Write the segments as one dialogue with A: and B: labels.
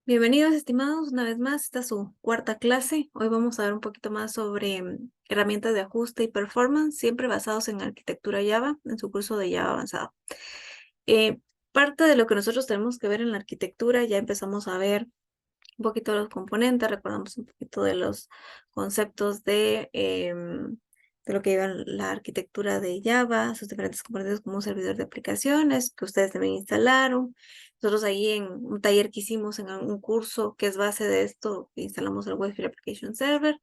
A: Bienvenidos, estimados, una vez más. Esta es su cuarta clase. Hoy vamos a ver un poquito más sobre herramientas de ajuste y performance, siempre basados en arquitectura Java, en su curso de Java avanzado. Eh, Parte de lo que nosotros tenemos que ver en la arquitectura, ya empezamos a ver un poquito de los componentes, recordamos un poquito de los conceptos de lo que lleva la arquitectura de Java, sus diferentes componentes como un servidor de aplicaciones que ustedes también instalaron. Nosotros ahí en un taller que hicimos en un curso que es base de esto, instalamos el Web Application Server.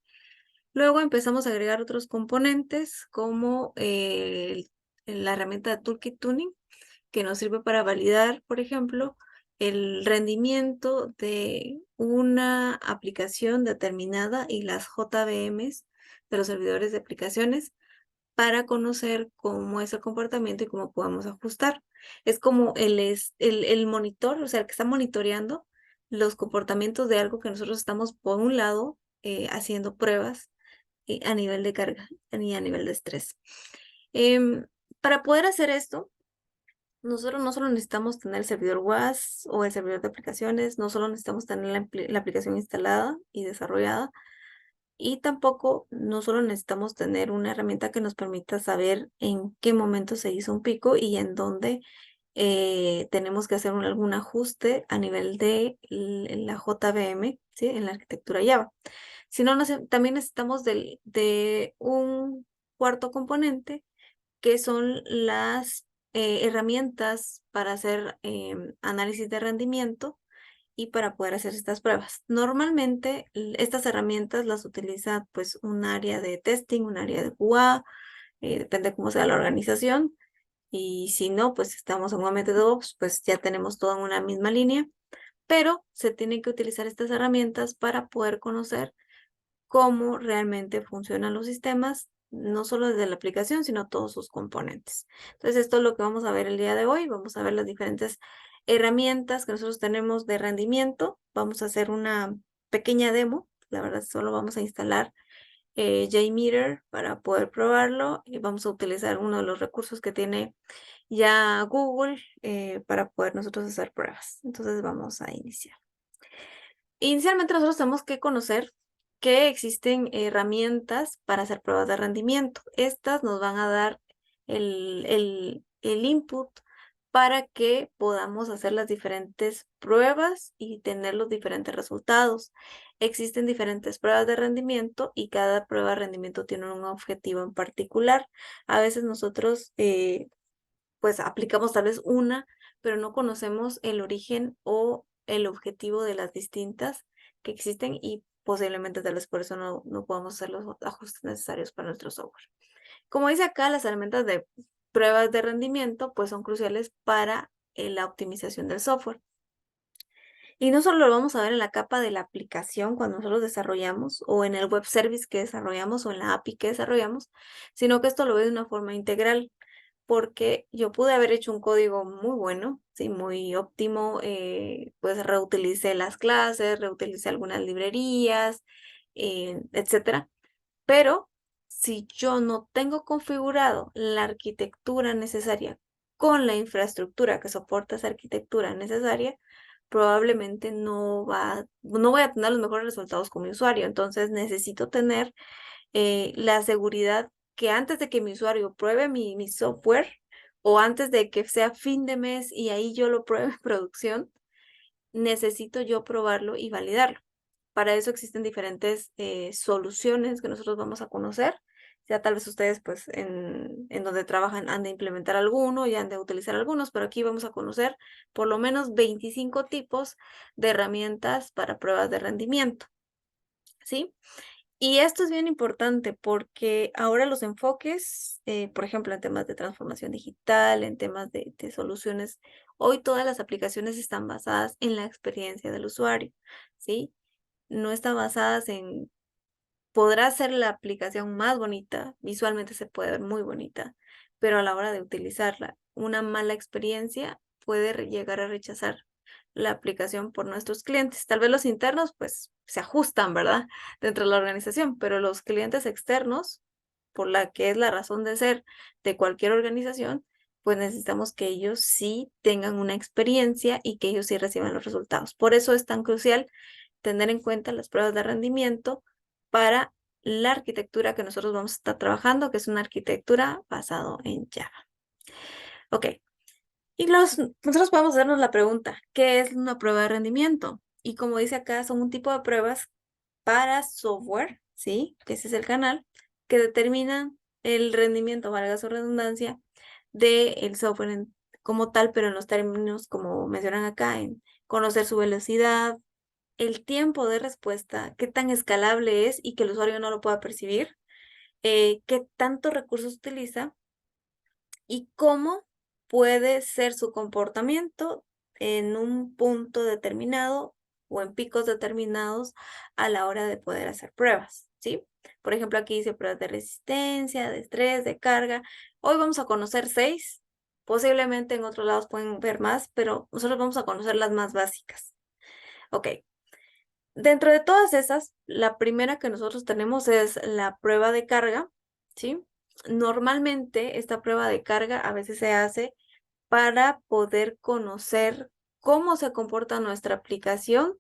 A: Luego empezamos a agregar otros componentes como la herramienta de Toolkit Tuning, que nos sirve para validar, por ejemplo, el rendimiento de una aplicación determinada y las JVMs de los servidores de aplicaciones para conocer cómo es el comportamiento y cómo podemos ajustar. Es como el monitor, o sea, el que está monitoreando los comportamientos de algo que nosotros estamos, por un lado, haciendo pruebas a nivel de carga y a nivel de estrés. Em, para poder hacer esto, nosotros no solo necesitamos tener el servidor WAS o el servidor de aplicaciones, no solo necesitamos tener la aplicación instalada y desarrollada, y tampoco no solo necesitamos tener una herramienta que nos permita saber en qué momento se hizo un pico y en dónde tenemos que hacer algún ajuste a nivel de la JVM, ¿sí? En la arquitectura Java. Sino también necesitamos de un cuarto componente que son las herramientas para hacer análisis de rendimiento y para poder hacer estas pruebas. Normalmente estas herramientas las utiliza pues un área de testing, un área de QA, depende cómo sea la organización. Y si no, pues estamos en un ambiente de DevOps, pues ya tenemos todo en una misma línea, pero se tienen que utilizar estas herramientas para poder conocer cómo realmente funcionan los sistemas, no solo desde la aplicación, sino todos sus componentes. Entonces, esto es lo que vamos a ver el día de hoy. Vamos a ver las diferentes herramientas que nosotros tenemos de rendimiento. Vamos a hacer una pequeña demo. La verdad, solo vamos a instalar JMeter para poder probarlo y vamos a utilizar uno de los recursos que tiene ya Google para poder nosotros hacer pruebas. Entonces, vamos a iniciar. Inicialmente nosotros tenemos que conocer que existen herramientas para hacer pruebas de rendimiento. Estas nos van a dar el input para que podamos hacer las diferentes pruebas y tener los diferentes resultados. Existen diferentes pruebas de rendimiento y cada prueba de rendimiento tiene un objetivo en particular. A veces nosotros pues aplicamos tal vez una, pero no conocemos el origen o el objetivo de las distintas que existen y posiblemente tal vez por eso no podamos hacer los ajustes necesarios para nuestro software. Como dice acá, las herramientas de pruebas de rendimiento pues son cruciales para la optimización del software. Y no solo lo vamos a ver en la capa de la aplicación cuando nosotros desarrollamos o en el web service que desarrollamos o en la API que desarrollamos, sino que esto lo ve de una forma integral porque yo pude haber hecho un código muy bueno, sí, muy óptimo, pues reutilicé las clases, reutilicé algunas librerías, etcétera. Pero si yo no tengo configurado la arquitectura necesaria con la infraestructura que soporta esa arquitectura necesaria, probablemente no voy a tener los mejores resultados con mi usuario. Entonces necesito tener la seguridad que antes de que mi usuario pruebe mi software o antes de que sea fin de mes y ahí yo lo pruebe en producción, necesito yo probarlo y validarlo. Para eso existen diferentes soluciones que nosotros vamos a conocer. Ya tal vez ustedes, pues, en donde trabajan han de implementar alguno y han de utilizar algunos, pero aquí vamos a conocer por lo menos 25 tipos de herramientas para pruebas de rendimiento, ¿sí? Y esto es bien importante porque ahora los enfoques, por ejemplo, en temas de transformación digital, en temas de soluciones, hoy todas las aplicaciones están basadas en la experiencia del usuario, ¿sí? No están basadas podrá ser la aplicación más bonita, visualmente se puede ver muy bonita, pero a la hora de utilizarla, una mala experiencia puede llegar a rechazar la aplicación por nuestros clientes. Tal vez los internos, pues, se ajustan, ¿verdad? Dentro de la organización, pero los clientes externos, por la que es la razón de ser de cualquier organización, pues necesitamos que ellos sí tengan una experiencia y que ellos sí reciban los resultados. Por eso es tan crucial tener en cuenta las pruebas de rendimiento para la arquitectura que nosotros vamos a estar trabajando, que es una arquitectura basada en Java. Ok, y nosotros podemos hacernos la pregunta, ¿qué es una prueba de rendimiento? Y como dice acá, son un tipo de pruebas para software, ¿sí? Que ese es el canal, que determina el rendimiento, valga su redundancia, del software como tal, pero en los términos, como mencionan acá, en conocer su velocidad, el tiempo de respuesta, qué tan escalable es y que el usuario no lo pueda percibir, qué tantos recursos utiliza y cómo puede ser su comportamiento en un punto determinado o en picos determinados a la hora de poder hacer pruebas, ¿sí? Por ejemplo, aquí dice pruebas de resistencia, de estrés, de carga. Hoy vamos a conocer 6, posiblemente en otros lados pueden ver más, pero nosotros vamos a conocer las más básicas. Ok, dentro de todas esas, la primera que nosotros tenemos es la prueba de carga, ¿sí? Normalmente esta prueba de carga a veces se hace para poder conocer cómo se comporta nuestra aplicación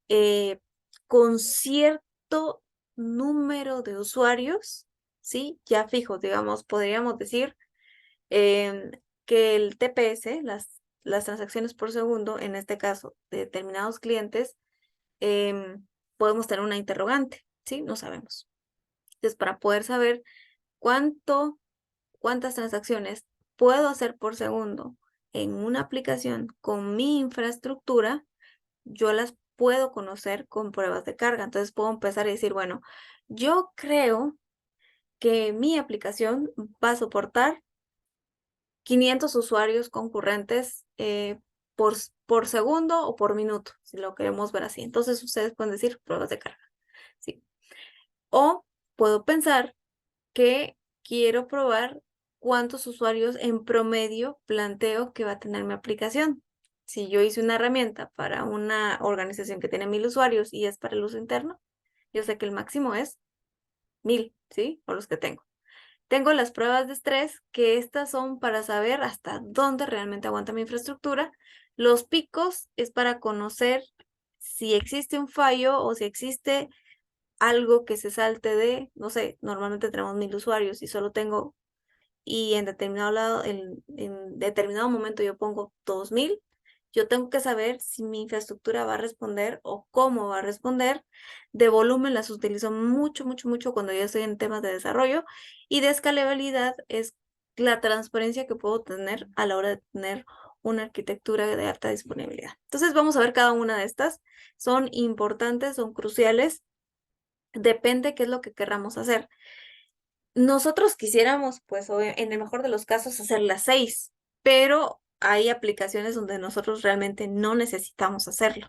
A: eh, con cierto número de usuarios, ¿sí? Ya fijos, digamos, podríamos decir em, que el TPS, las transacciones por segundo, en este caso de determinados clientes, em, podemos tener una interrogante, ¿sí? No sabemos. Entonces, para poder saber cuántas transacciones puedo hacer por segundo en una aplicación con mi infraestructura, yo las puedo conocer con pruebas de carga. Entonces puedo empezar a decir, bueno, yo creo que mi aplicación va a soportar 500 usuarios concurrentes por segundo o por minuto, si lo queremos ver así. Entonces ustedes pueden decir pruebas de carga, ¿sí? O puedo pensar que quiero probar cuántos usuarios en promedio planteo que va a tener mi aplicación. Si yo hice una herramienta para una organización que tiene 1000 usuarios y es para el uso interno, yo sé que el máximo es 1000, ¿sí? O los que tengo. Tengo las pruebas de estrés, que estas son para saber hasta dónde realmente aguanta mi infraestructura. Los picos es para conocer si existe un fallo o si existe algo que se salte de, no sé, normalmente tenemos 1000 usuarios y solo tengo, y en determinado lado, en determinado momento yo pongo 2000, yo tengo que saber si mi infraestructura va a responder o cómo va a responder. De volumen las utilizo mucho, mucho, mucho cuando yo estoy en temas de desarrollo, y de escalabilidad es la transparencia que puedo tener a la hora de tener una arquitectura de alta disponibilidad. Entonces vamos a ver cada una de estas. Son importantes, son cruciales. Depende qué es lo que querramos hacer. Nosotros quisiéramos, pues, en el mejor de los casos, hacer las 6, pero hay aplicaciones donde nosotros realmente no necesitamos hacerlo.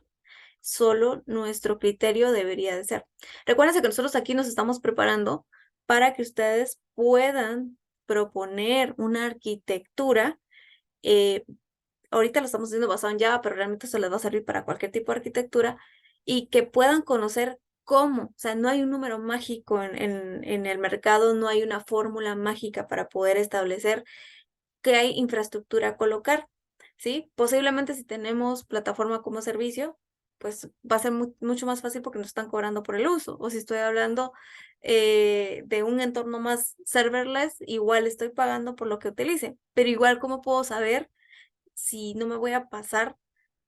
A: Solo nuestro criterio debería de ser. Recuérdense que nosotros aquí nos estamos preparando para que ustedes puedan proponer una arquitectura. eh, Ahorita lo estamos haciendo basado en Java, pero realmente eso les va a servir para cualquier tipo de arquitectura y que puedan conocer cómo. O sea, no hay un número mágico en el mercado, no hay una fórmula mágica para poder establecer qué hay infraestructura a colocar, ¿sí? Posiblemente si tenemos plataforma como servicio, pues va a ser mucho más fácil porque nos están cobrando por el uso. O si estoy hablando de un entorno más serverless, igual estoy pagando por lo que utilice. Pero igual, ¿cómo puedo saber si no me voy a pasar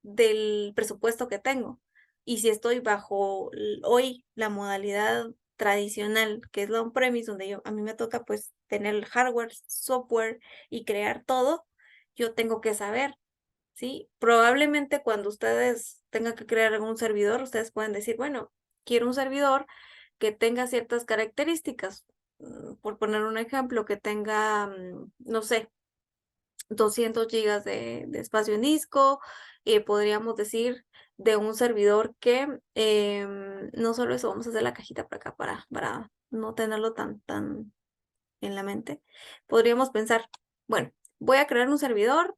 A: del presupuesto que tengo? Y si estoy bajo hoy la modalidad tradicional, que es la on-premise, donde a mí me toca pues tener el hardware, software y crear todo, yo tengo que saber, ¿sí? Probablemente cuando ustedes tengan que crear algún servidor, ustedes pueden decir, bueno, quiero un servidor que tenga ciertas características. Por poner un ejemplo, que tenga, no sé, 200 gigas de espacio en disco. Podríamos decir de un servidor que no solo eso, vamos a hacer la cajita por acá para no tenerlo tan en la mente. Podríamos pensar, bueno, voy a crear un servidor,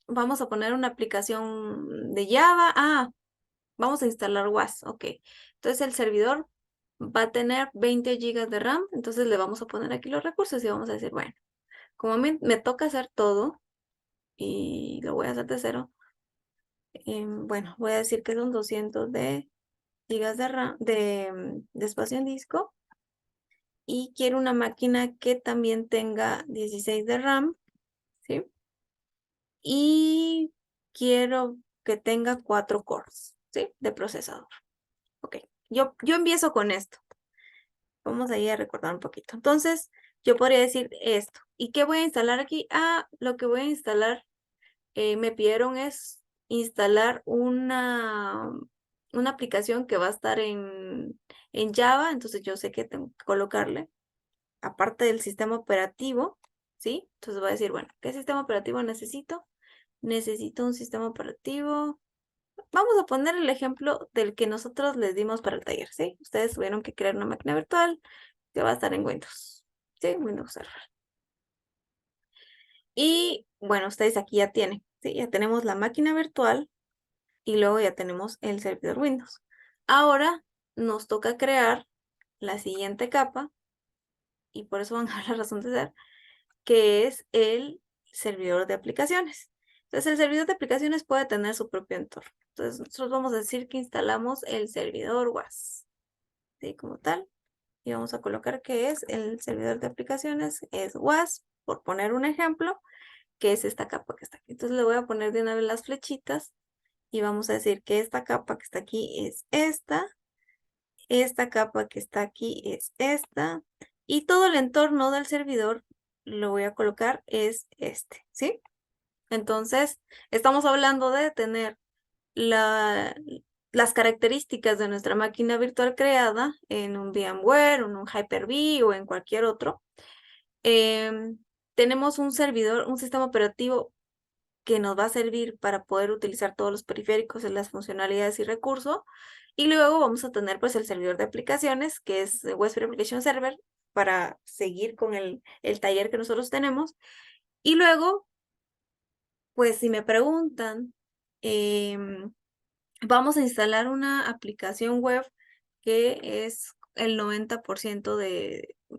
A: vamos a poner una aplicación de Java, vamos a instalar WAS, ok. Entonces el servidor va a tener 20 gigas de RAM, entonces le vamos a poner aquí los recursos y vamos a decir, bueno, como me toca hacer todo, y lo voy a hacer de cero. Bueno, voy a decir que son 200 de gigas de RAM, de espacio en disco. Y quiero una máquina que también tenga 16 de RAM, ¿sí? Y quiero que tenga 4 cores, ¿sí? De procesador. Ok, yo empiezo con esto. Vamos a ir a recordar un poquito. Entonces, yo podría decir esto. ¿Y qué voy a instalar aquí? Ah, lo que voy a instalar, me pidieron es instalar una aplicación que va a estar en Java. Entonces, yo sé que tengo que colocarle, aparte del sistema operativo, ¿sí? Entonces voy a decir, bueno, ¿qué sistema operativo necesito? Necesito un sistema operativo. Vamos a poner el ejemplo del que nosotros les dimos para el taller, ¿sí? Ustedes tuvieron que crear una máquina virtual que va a estar en Windows, ¿sí? Windows Server. Y bueno, ustedes aquí ya tienen, ¿sí? Ya tenemos la máquina virtual y luego ya tenemos el servidor Windows. Ahora nos toca crear la siguiente capa y por eso van a ver la razón de ser, que es el servidor de aplicaciones. Entonces, el servidor de aplicaciones puede tener su propio entorno. Entonces, nosotros vamos a decir que instalamos el servidor WAS, ¿sí? Como tal. Y vamos a colocar que es el servidor de aplicaciones, es WAS, por poner un ejemplo, que es esta capa que está aquí. Entonces, le voy a poner de una vez las flechitas y vamos a decir que esta capa que está aquí es esta capa que está aquí es esta, y todo el entorno del servidor lo voy a colocar es este, ¿sí? Entonces, estamos hablando de tener las características de nuestra máquina virtual creada en un VMware, en un Hyper-V o en cualquier otro. Tenemos un servidor, un sistema operativo que nos va a servir para poder utilizar todos los periféricos en las funcionalidades y recursos. Y luego vamos a tener pues el servidor de aplicaciones, que es WebSphere Application Server, para seguir con el taller que nosotros tenemos. Y luego, pues si me preguntan, vamos a instalar una aplicación web que es el 90%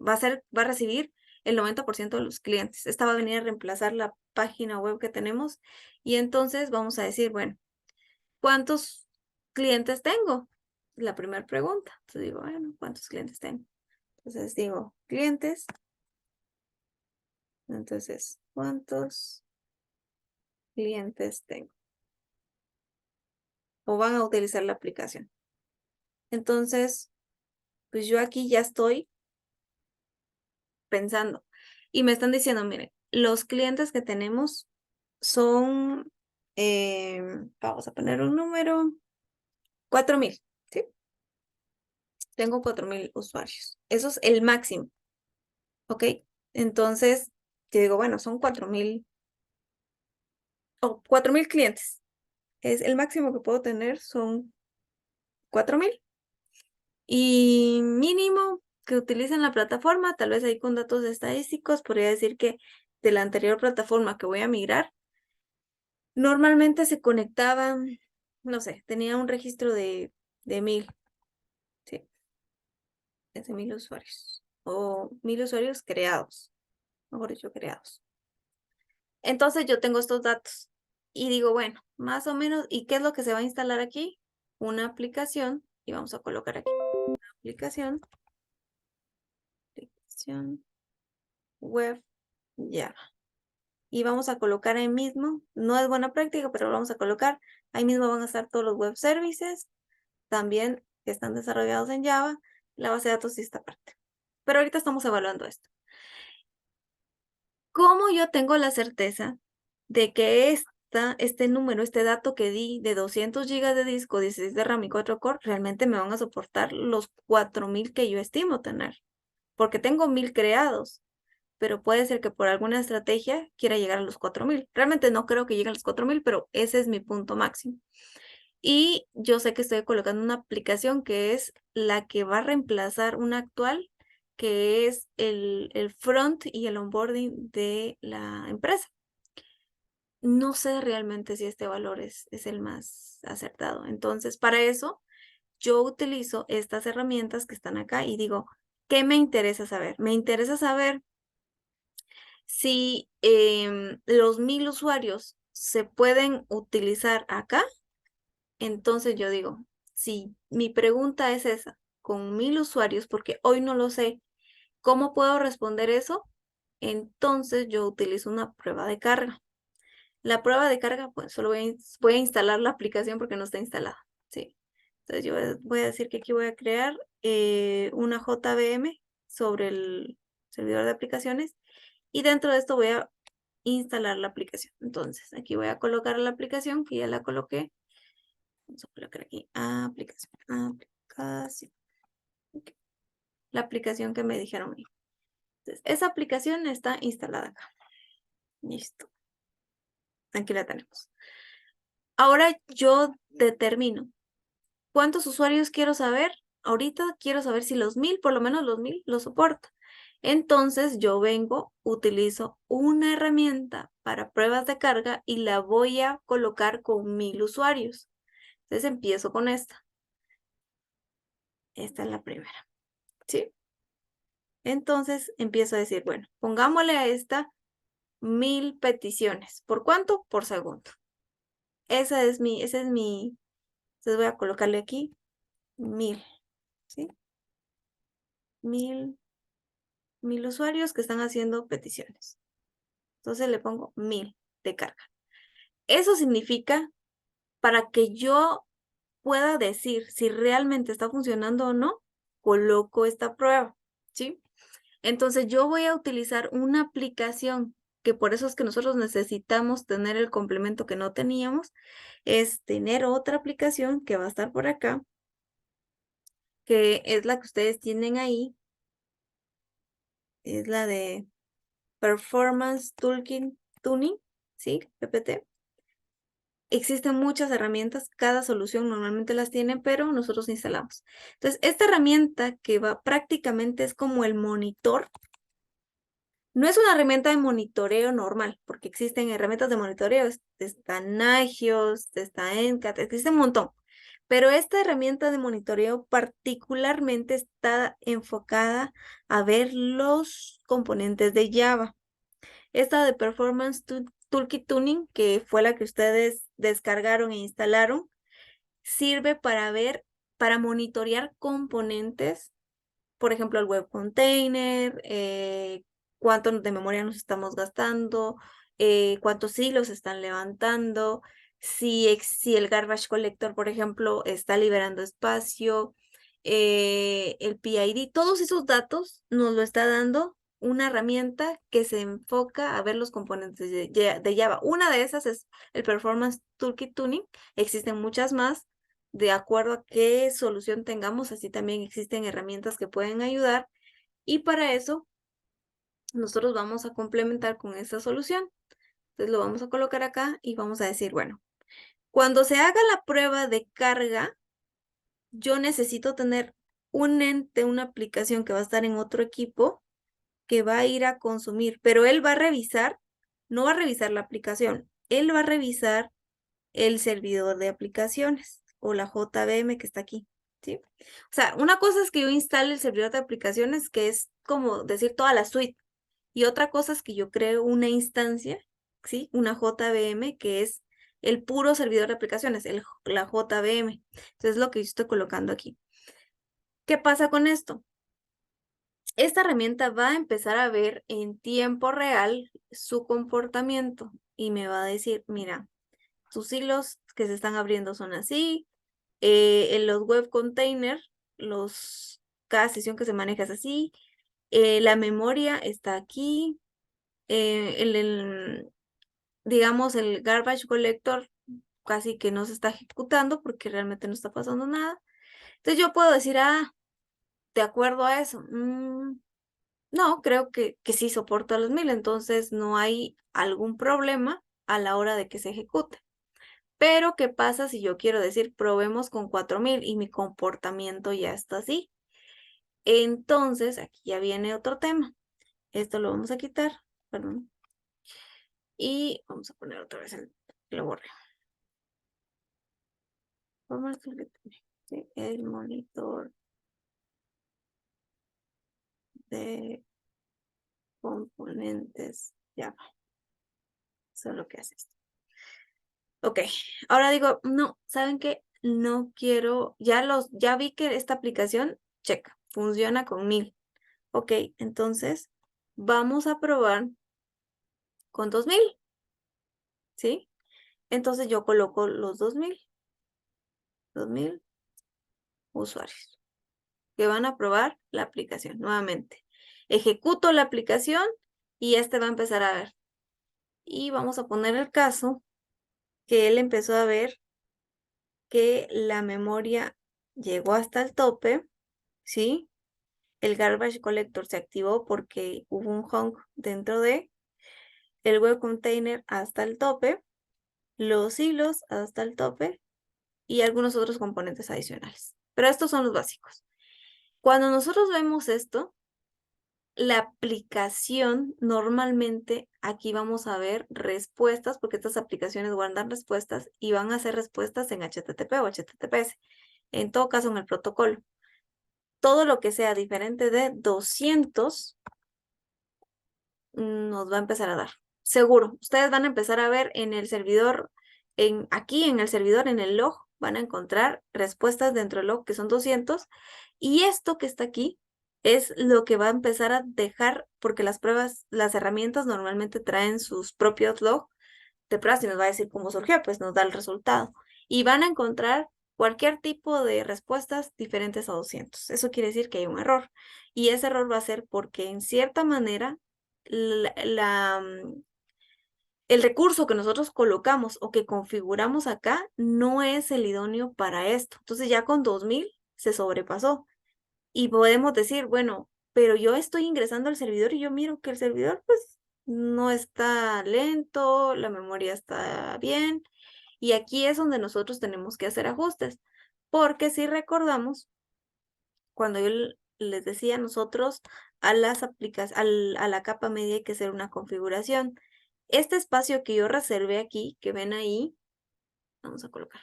A: va a recibir el 90% de los clientes. Esta va a venir a reemplazar la página web que tenemos. Y entonces vamos a decir, bueno, ¿cuántos clientes tengo? La primera pregunta. Entonces digo, bueno, ¿cuántos clientes tengo? Entonces digo, clientes. Entonces, ¿cuántos clientes tengo? O van a utilizar la aplicación. Entonces, pues yo aquí ya estoy pensando. Y me están diciendo, miren, los clientes que tenemos son, vamos a poner un número, 4,000, ¿sí? Tengo 4,000 usuarios. Eso es el máximo, ¿ok? Entonces, te digo, bueno, son 4,000 o 4,000 clientes. Es el máximo que puedo tener son 4,000. Y mínimo que utilicen la plataforma, tal vez ahí con datos estadísticos, podría decir que de la anterior plataforma que voy a migrar, normalmente se conectaban, no sé, tenía un registro de 1,000, sí, es de 1,000 usuarios, o 1,000 usuarios creados, mejor dicho, creados. Entonces yo tengo estos datos y digo, bueno, más o menos, ¿y qué es lo que se va a instalar aquí? Una aplicación, y vamos a colocar aquí, aplicación web Java. Y vamos a colocar ahí mismo, no es buena práctica, pero lo vamos a colocar, ahí mismo van a estar todos los web services, también que están desarrollados en Java, la base de datos y esta parte. Pero ahorita estamos evaluando esto. ¿Cómo yo tengo la certeza de que este número, este dato que di de 200 GB de disco, 16 de RAM y 4 core, realmente me van a soportar los 4,000 que yo estimo tener? Porque tengo 1,000 creados, pero puede ser que por alguna estrategia quiera llegar a los 4,000. Realmente no creo que llegue a los 4,000, pero ese es mi punto máximo. Y yo sé que estoy colocando una aplicación que es la que va a reemplazar una actual, que es el front y el onboarding de la empresa. No sé realmente si este valor es el más acertado. Entonces, para eso, yo utilizo estas herramientas que están acá y digo, ¿qué me interesa saber? Me interesa saber si los 1000 usuarios se pueden utilizar acá, entonces yo digo, si mi pregunta es esa, con 1000 usuarios, porque hoy no lo sé, ¿cómo puedo responder eso? Entonces yo utilizo una prueba de carga. La prueba de carga, pues solo voy a instalar la aplicación porque no está instalada, ¿sí? Entonces yo voy a decir que aquí voy a crear una JVM sobre el servidor de aplicaciones y dentro de esto voy a instalar la aplicación. Entonces aquí voy a colocar la aplicación que ya la coloqué. Vamos a colocar aquí aplicación. Ok. La aplicación que me dijeron ahí. Entonces, esa aplicación está instalada acá. Listo. Aquí la tenemos. Ahora yo determino cuántos usuarios quiero saber. Ahorita quiero saber si los 1000, por lo menos los 1000, lo soporta. Entonces yo vengo, utilizo una herramienta para pruebas de carga y la voy a colocar con 1000 usuarios. Entonces empiezo con esta. Esta es la primera, ¿sí? Entonces empiezo a decir, bueno, pongámosle a esta 1000 peticiones. ¿Por cuánto? Por segundo. Ese es mi, entonces voy a colocarle aquí 1000, ¿sí? 1000 usuarios que están haciendo peticiones. Entonces le pongo 1000 de carga. Eso significa para que yo pueda decir si realmente está funcionando o no, coloco esta prueba, ¿sí? Entonces yo voy a utilizar una aplicación que por eso es que nosotros necesitamos tener el complemento que no teníamos, es tener otra aplicación que va a estar por acá, que es la que ustedes tienen ahí, es la de Performance Tuning, ¿sí? PPT. Existen muchas herramientas, cada solución normalmente las tiene, pero nosotros instalamos. Entonces, esta herramienta que va prácticamente es como el monitor. No es una herramienta de monitoreo normal, porque existen herramientas de monitoreo, está Nagios, está Encat, existe un montón. Pero esta herramienta de monitoreo particularmente está enfocada a ver los componentes de Java. Esta de Performance Toolkit Tuning, que fue la que ustedes descargaron e instalaron, sirve para ver, para monitorear componentes, por ejemplo, el web container, cuánto de memoria nos estamos gastando, cuántos hilos están levantando, si el garbage collector, por ejemplo, está liberando espacio, el PID, todos esos datos nos lo está dando una herramienta que se enfoca a ver los componentes de Java. Una de esas es el Performance Toolkit Tuning. Existen muchas más de acuerdo a qué solución tengamos, así también existen herramientas que pueden ayudar y para eso nosotros vamos a complementar con esta solución. Entonces lo vamos a colocar acá y vamos a decir, bueno, cuando se haga la prueba de carga, yo necesito tener un ente, una aplicación que va a estar en otro equipo que va a ir a consumir, pero él va a revisar, no va a revisar la aplicación, él va a revisar el servidor de aplicaciones o la JVM que está aquí, ¿sí? O sea, una cosa es que yo instale el servidor de aplicaciones, que es como decir toda la suite, y otra cosa es que yo creo una instancia, ¿sí? Una JVM que es el puro servidor de aplicaciones, la JVM. Entonces, lo que yo estoy colocando aquí. ¿Qué pasa con esto? Esta herramienta va a empezar a ver en tiempo real su comportamiento y me va a decir, mira, tus hilos que se están abriendo son así, en los web container, cada sesión que se maneja es así, la memoria está aquí, digamos, el garbage collector casi que no se está ejecutando porque realmente no está pasando nada. Entonces yo puedo decir, de acuerdo a eso, no, creo que sí soporta los 1000, entonces no hay algún problema a la hora de que se ejecute. Pero, ¿qué pasa si yo quiero decir, probemos con 4000 y mi comportamiento ya está así? Entonces, aquí ya viene otro tema. Esto lo vamos a quitar, perdón. Y vamos a poner otra vez lo borré. El monitor de componentes Ya, eso es lo que hace esto. Ok, ahora digo, no, ¿saben qué? No quiero, ya vi que esta aplicación, checa, funciona con 1000. Ok, entonces vamos a probar con 2000, ¿sí? Entonces yo coloco los 2000 usuarios que van a probar la aplicación nuevamente. Ejecuto la aplicación y este va a empezar a ver. Y vamos a poner el caso que él empezó a ver que la memoria llegó hasta el tope, ¿sí? El garbage collector se activó porque hubo un honk dentro de el web container hasta el tope, los hilos hasta el tope y algunos otros componentes adicionales. Pero estos son los básicos. Cuando nosotros vemos esto, la aplicación normalmente aquí vamos a ver respuestas, porque estas aplicaciones guardan respuestas y van a hacer respuestas en HTTP o HTTPS. En todo caso, en el protocolo. Todo lo que sea diferente de 200 nos va a empezar a dar. Seguro, ustedes van a empezar a ver en el servidor, aquí en el servidor, en el log, van a encontrar respuestas dentro del log que son 200 y esto que está aquí es lo que va a empezar a dejar, porque las pruebas, las herramientas normalmente traen sus propios log de pruebas y nos va a decir cómo surgió, pues nos da el resultado. Y van a encontrar cualquier tipo de respuestas diferentes a 200. Eso quiere decir que hay un error. Y ese error va a ser porque en cierta manera el recurso que nosotros colocamos o que configuramos acá no es el idóneo para esto. Entonces ya con 2000 se sobrepasó. Y podemos decir, bueno, pero yo estoy ingresando al servidor y yo miro que el servidor pues no está lento, la memoria está bien. Y aquí es donde nosotros tenemos que hacer ajustes. Porque si recordamos, cuando yo les decía a nosotros a las aplicaciones, a la capa media hay que hacer una configuración. Este espacio que yo reservé aquí, que ven ahí, vamos a colocar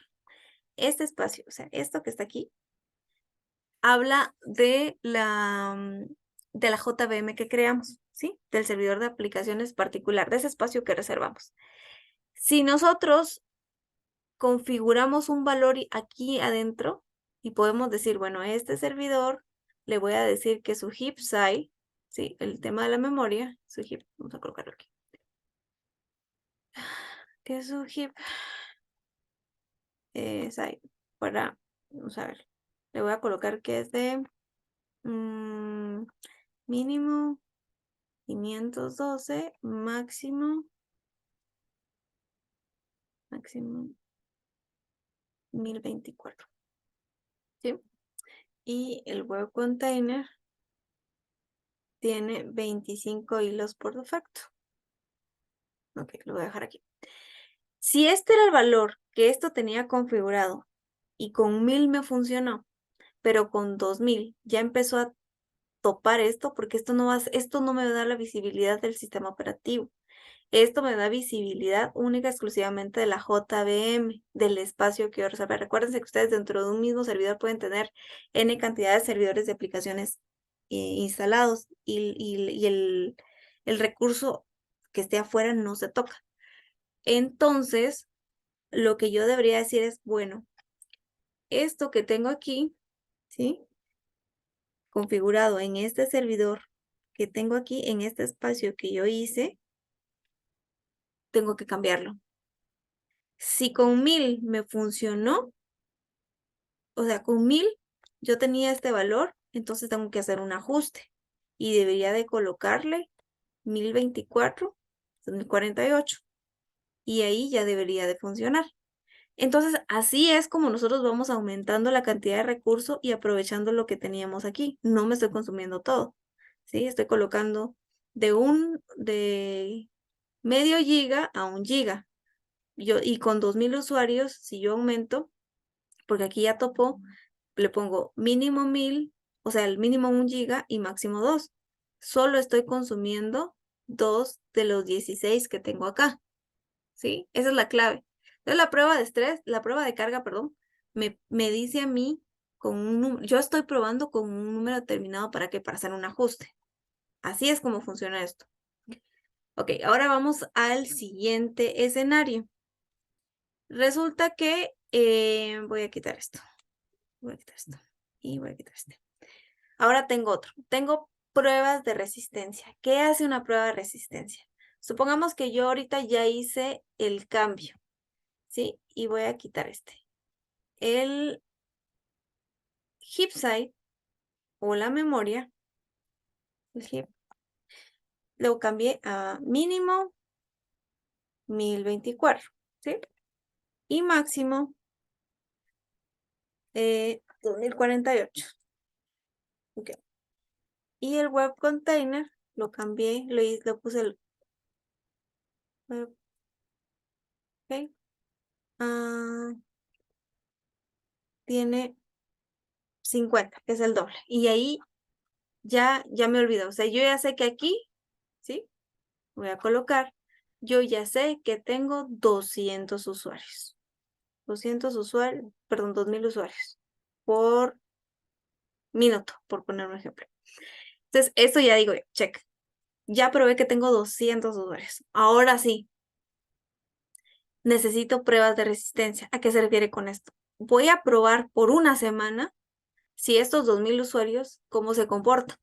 A: este espacio, o sea, esto que está aquí, habla de la JVM que creamos, ¿sí? Del servidor de aplicaciones particular, de ese espacio que reservamos. Si nosotros configuramos un valor aquí adentro y podemos decir, bueno, a este servidor le voy a decir que su heap size, ¿sí? El tema de la memoria, su heap, vamos a colocarlo aquí. Que su heap size, vamos a ver, le voy a colocar que es de mínimo 512, máximo 1024, ¿sí? Y el web container tiene 25 hilos por defecto. Ok, lo voy a dejar aquí. Si este era el valor que esto tenía configurado y con 1000 me funcionó, pero con 2000 ya empezó a topar esto porque esto no me da la visibilidad del sistema operativo. Esto me da visibilidad única exclusivamente de la JVM, del espacio que yo reservé. Recuérdense que ustedes dentro de un mismo servidor pueden tener N cantidad de servidores de aplicaciones instalados y el recurso que esté afuera no se toca. Entonces, lo que yo debería decir es, bueno, esto que tengo aquí, ¿sí? Configurado en este servidor que tengo aquí, en este espacio que yo hice, tengo que cambiarlo. Si con 1000 me funcionó, o sea, con 1000 yo tenía este valor, entonces tengo que hacer un ajuste y debería de colocarle 1024, 1048 y ahí ya debería de funcionar. Entonces, así es como nosotros vamos aumentando la cantidad de recursos y aprovechando lo que teníamos aquí. No me estoy consumiendo todo, ¿sí? Estoy colocando de medio giga a 1 giga. Y con 2000 usuarios, si yo aumento, porque aquí ya topó, le pongo mínimo 1000, o sea, el mínimo 1 giga y máximo 2. Solo estoy consumiendo 2 de los 16 que tengo acá, ¿sí? Esa es la clave. Entonces, la prueba de carga, perdón, me dice a mí yo estoy probando con un número determinado para hacer un ajuste. Así es como funciona esto. Ok, ahora vamos al siguiente escenario. Resulta que voy a quitar esto. Voy a quitar esto. Y voy a quitar este. Ahora tengo otro. Tengo pruebas de resistencia. ¿Qué hace una prueba de resistencia? Supongamos que yo ahorita ya hice el cambio, ¿sí? Y voy a quitar este. El heap side o la memoria, el heap, lo cambié a mínimo 1024, ¿sí? Y máximo 2048. Ok. Y el web container lo cambié, lo puse el web, ok. Tiene 50, que es el doble. Y ahí ya me olvidó. O sea, yo ya sé que aquí, ¿sí? Voy a colocar, yo ya sé que tengo 200 usuarios. 200 usuarios, perdón, 2000 usuarios por minuto, por poner un ejemplo. Entonces, esto ya digo, check. Ya probé que tengo 200 usuarios. Ahora sí, necesito pruebas de resistencia. ¿A qué se refiere con esto? Voy a probar por una semana si estos 2000 usuarios, cómo se comportan.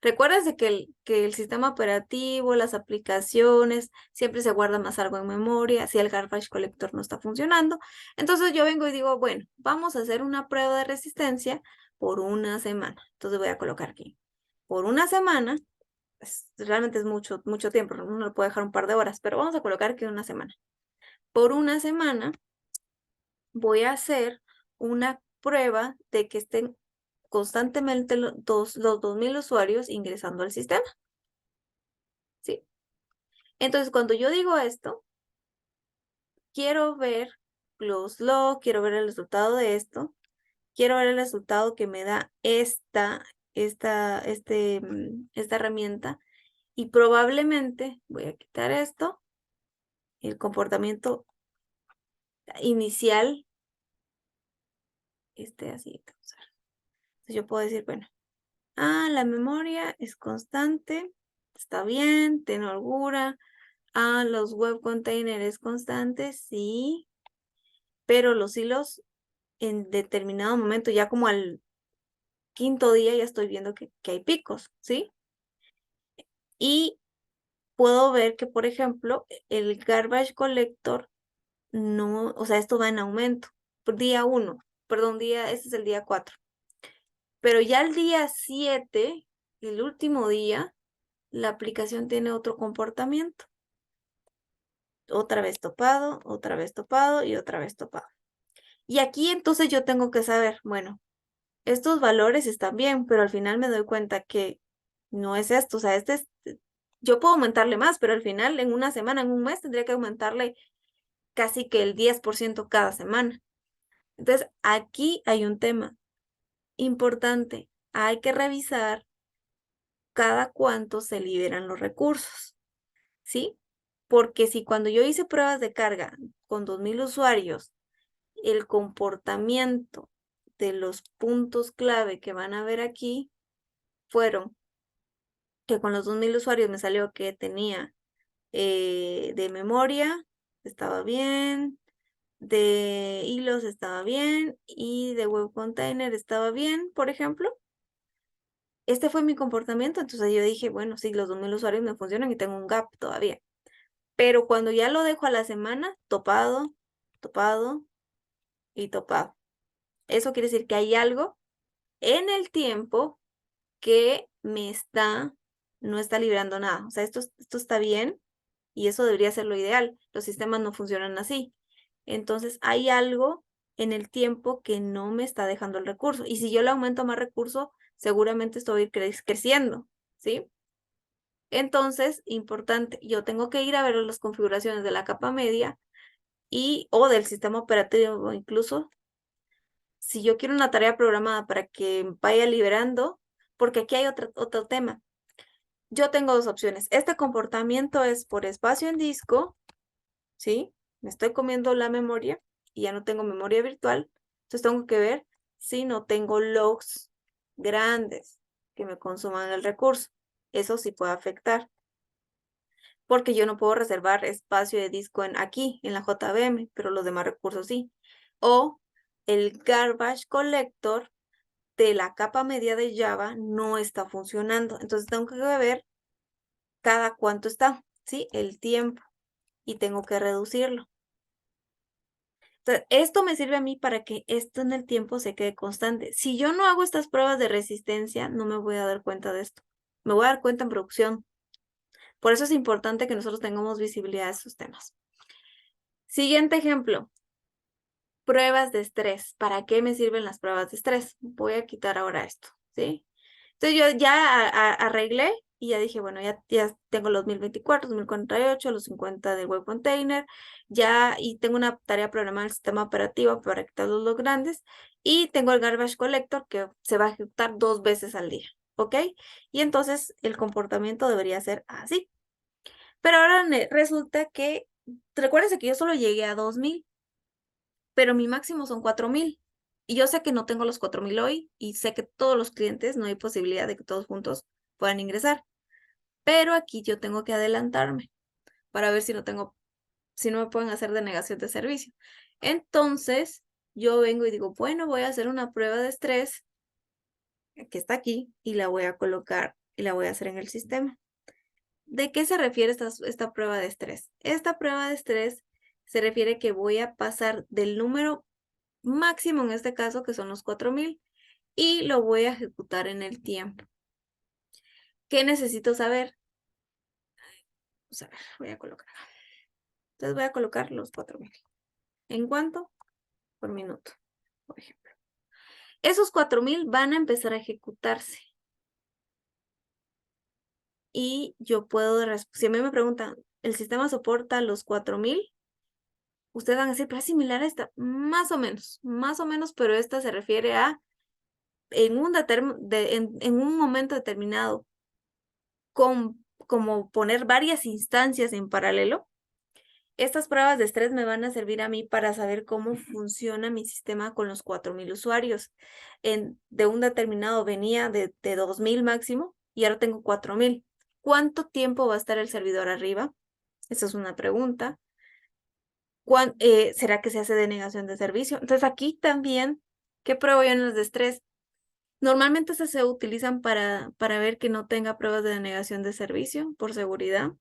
A: Recuerdas de que el sistema operativo, las aplicaciones, siempre se guarda más algo en memoria, si el garbage collector no está funcionando. Entonces yo vengo y digo, bueno, vamos a hacer una prueba de resistencia por una semana. Entonces voy a colocar aquí, por una semana, realmente es mucho tiempo, uno lo puede dejar un par de horas, pero vamos a colocar que una semana. Por una semana voy a hacer una prueba de que estén constantemente los 2000 usuarios ingresando al sistema, ¿sí? Entonces, cuando yo digo esto, quiero ver close log, quiero ver el resultado de esto, quiero ver el resultado que me da esta herramienta, y probablemente voy a quitar esto, el comportamiento inicial, así. Entonces yo puedo decir, bueno, la memoria es constante, está bien, tiene holgura. Los web containers es constante, sí, pero los hilos en determinado momento, ya como al quinto día, ya estoy viendo que hay picos, ¿sí? Y puedo ver que, por ejemplo, el garbage collector no, o sea, esto va en aumento. Por día 1, perdón, este es el día 4. Pero ya el día 7, el último día, la aplicación tiene otro comportamiento. Otra vez topado, otra vez topado y otra vez topado. Y aquí entonces yo tengo que saber, bueno, estos valores están bien, pero al final me doy cuenta que no es esto. O sea, yo puedo aumentarle más, pero al final en una semana, en un mes, tendría que aumentarle casi que el 10% cada semana. Entonces, aquí hay un tema importante. Hay que revisar cada cuánto se liberan los recursos, ¿sí? Porque si cuando yo hice pruebas de carga con 2000 usuarios, el comportamiento de los puntos clave que van a ver aquí fueron que con los 2000 usuarios me salió que tenía de memoria, estaba bien, de hilos estaba bien y de web container estaba bien, por ejemplo. Este fue mi comportamiento, entonces yo dije, bueno, sí, los 2000 usuarios me funcionan y tengo un gap todavía. Pero cuando ya lo dejo a la semana, topado, topado y topado. Eso quiere decir que hay algo en el tiempo que no está liberando nada. O sea, esto está bien y eso debería ser lo ideal. Los sistemas no funcionan así. Entonces, hay algo en el tiempo que no me está dejando el recurso. Y si yo le aumento más recurso, seguramente esto va a ir creciendo, ¿sí? Entonces, importante, yo tengo que ir a ver las configuraciones de la capa media o del sistema operativo, incluso si yo quiero una tarea programada para que vaya liberando, porque aquí hay otro tema. Yo tengo dos opciones. Este comportamiento es por espacio en disco, ¿sí? Me estoy comiendo la memoria y ya no tengo memoria virtual. Entonces tengo que ver si no tengo logs grandes que me consuman el recurso. Eso sí puede afectar. porque yo no puedo reservar espacio de disco aquí, en la JVM, pero los demás recursos sí. O el garbage collector de la capa media de Java no está funcionando. Entonces tengo que ver cada cuánto está, ¿sí? El tiempo. Y tengo que reducirlo. Entonces, esto me sirve a mí para que esto en el tiempo se quede constante. Si yo no hago estas pruebas de resistencia, no me voy a dar cuenta de esto. Me voy a dar cuenta en producción. Por eso es importante que nosotros tengamos visibilidad de esos temas. Siguiente ejemplo. Pruebas de estrés. ¿Para qué me sirven las pruebas de estrés? Voy a quitar ahora esto, ¿sí? Entonces yo ya arreglé y ya dije, bueno, ya tengo los 1024, 1048, los 50 del web container, ya, y tengo una tarea programada en el sistema operativo para quitar los grandes, y tengo el garbage collector que se va a ejecutar 2 veces al día, ¿ok? Y entonces el comportamiento debería ser así. Pero ahora resulta que, recuérdense que yo solo llegué a 2000, pero mi máximo son 4000. Y yo sé que no tengo los 4000 hoy y sé que todos los clientes no hay posibilidad de que todos juntos puedan ingresar. Pero aquí yo tengo que adelantarme para ver si no me pueden hacer denegación de servicio. Entonces, yo vengo y digo, bueno, voy a hacer una prueba de estrés que está aquí y la voy a colocar y la voy a hacer en el sistema. ¿De qué se refiere esta prueba de estrés? Esta prueba de estrés se refiere que voy a pasar del número máximo en este caso, que son los 4000, y lo voy a ejecutar en el tiempo. ¿Qué necesito saber? Vamos a ver, voy a colocar acá. Entonces voy a colocar los 4000. ¿En cuánto? Por minuto, por ejemplo. Esos 4000 van a empezar a ejecutarse. Y yo puedo, si a mí me preguntan, ¿el sistema soporta los 4000? Ustedes van a decir, pero es similar a esta. Más o menos, pero esta se refiere a en un momento determinado, como poner varias instancias en paralelo. Estas pruebas de estrés me van a servir a mí para saber cómo funciona mi sistema con los 4000 usuarios. De un determinado venía de 2000 máximo y ahora tengo 4000. ¿Cuánto tiempo va a estar el servidor arriba? Esa es una pregunta. ¿Será que se hace denegación de servicio? Entonces aquí también, ¿qué pruebo yo en las de estrés? Normalmente estas se utilizan para ver que no tenga pruebas de denegación de servicio por seguridad,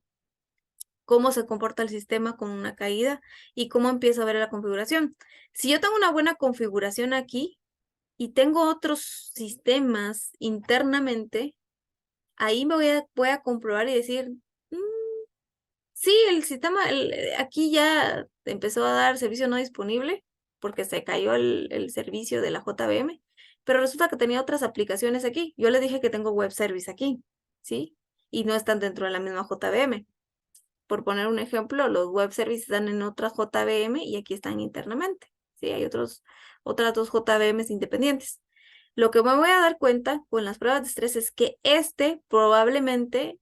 A: cómo se comporta el sistema con una caída y cómo empiezo a ver la configuración. Si yo tengo una buena configuración aquí y tengo otros sistemas internamente, ahí me voy a comprobar y decir, sí, el sistema aquí ya empezó a dar servicio no disponible porque se cayó el servicio de la JVM, pero resulta que tenía otras aplicaciones aquí. Yo le dije que tengo web service aquí, ¿sí? Y no están dentro de la misma JVM. Por poner un ejemplo, los web services están en otra JVM y aquí están internamente, ¿sí? Hay otras dos JVMs independientes. Lo que me voy a dar cuenta con las pruebas de estrés es que probablemente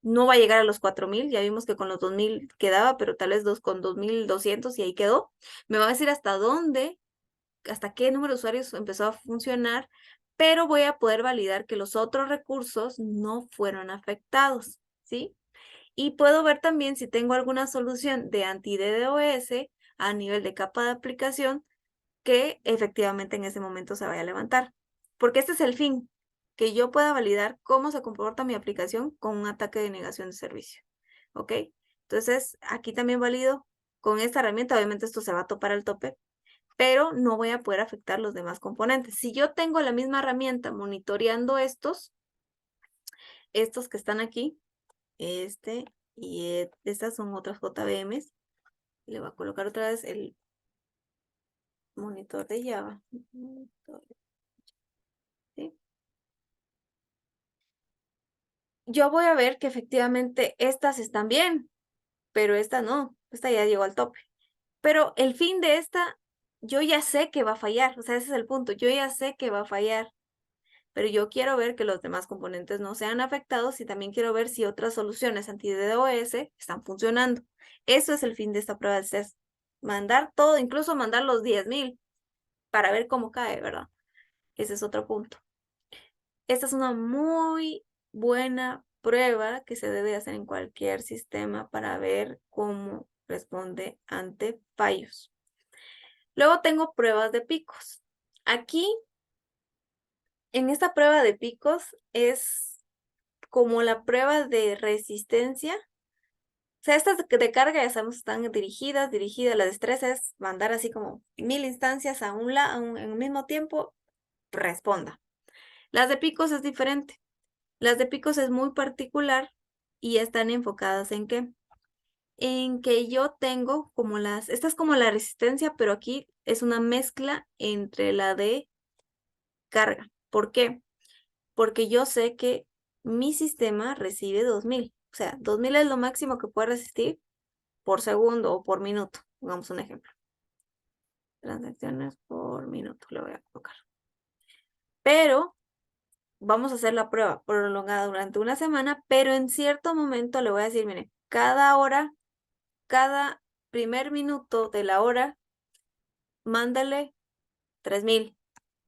A: no va a llegar a los 4000, ya vimos que con los 2000 quedaba, pero tal vez con 2200 y ahí quedó. Me va a decir hasta qué número de usuarios empezó a funcionar, pero voy a poder validar que los otros recursos no fueron afectados, ¿sí? Y puedo ver también si tengo alguna solución de anti-DDoS a nivel de capa de aplicación que efectivamente en ese momento se vaya a levantar. Porque este es el fin, que yo pueda validar cómo se comporta mi aplicación con un ataque de negación de servicio. ¿Ok? Entonces, aquí también valido con esta herramienta. Obviamente esto se va a topar al tope, pero no voy a poder afectar los demás componentes. Si yo tengo la misma herramienta monitoreando estos que están aquí, y estas son otras JVMs. Le voy a colocar otra vez el monitor de Java. ¿Sí? Yo voy a ver que efectivamente estas están bien, pero esta no, esta ya llegó al tope. Pero el fin de esta, yo ya sé que va a fallar, o sea, ese es el punto, yo ya sé que va a fallar, pero yo quiero ver que los demás componentes no sean afectados y también quiero ver si otras soluciones anti-DDoS están funcionando. Eso es el fin de esta prueba de test. Mandar todo, incluso mandar los 10,000 para ver cómo cae, ¿verdad? Ese es otro punto. Esta es una muy buena prueba que se debe hacer en cualquier sistema para ver cómo responde ante fallos. Luego tengo pruebas de picos. Aquí, en esta prueba de picos, es como la prueba de resistencia. O sea, estas de carga ya sabemos están dirigidas. La destreza es mandar así como 1000 instancias a en el mismo tiempo, responda. Las de picos es diferente. Las de picos es muy particular y están enfocadas ¿en qué? En que yo tengo como esta es como la resistencia, pero aquí es una mezcla entre la de carga. ¿Por qué? Porque yo sé que mi sistema recibe 2000. O sea, 2000 es lo máximo que puede resistir por segundo o por minuto. Pongamos un ejemplo. Transacciones por minuto, le voy a colocar. Pero vamos a hacer la prueba prolongada durante una semana, pero en cierto momento le voy a decir, mire, cada hora, cada primer minuto de la hora, mándale 3000,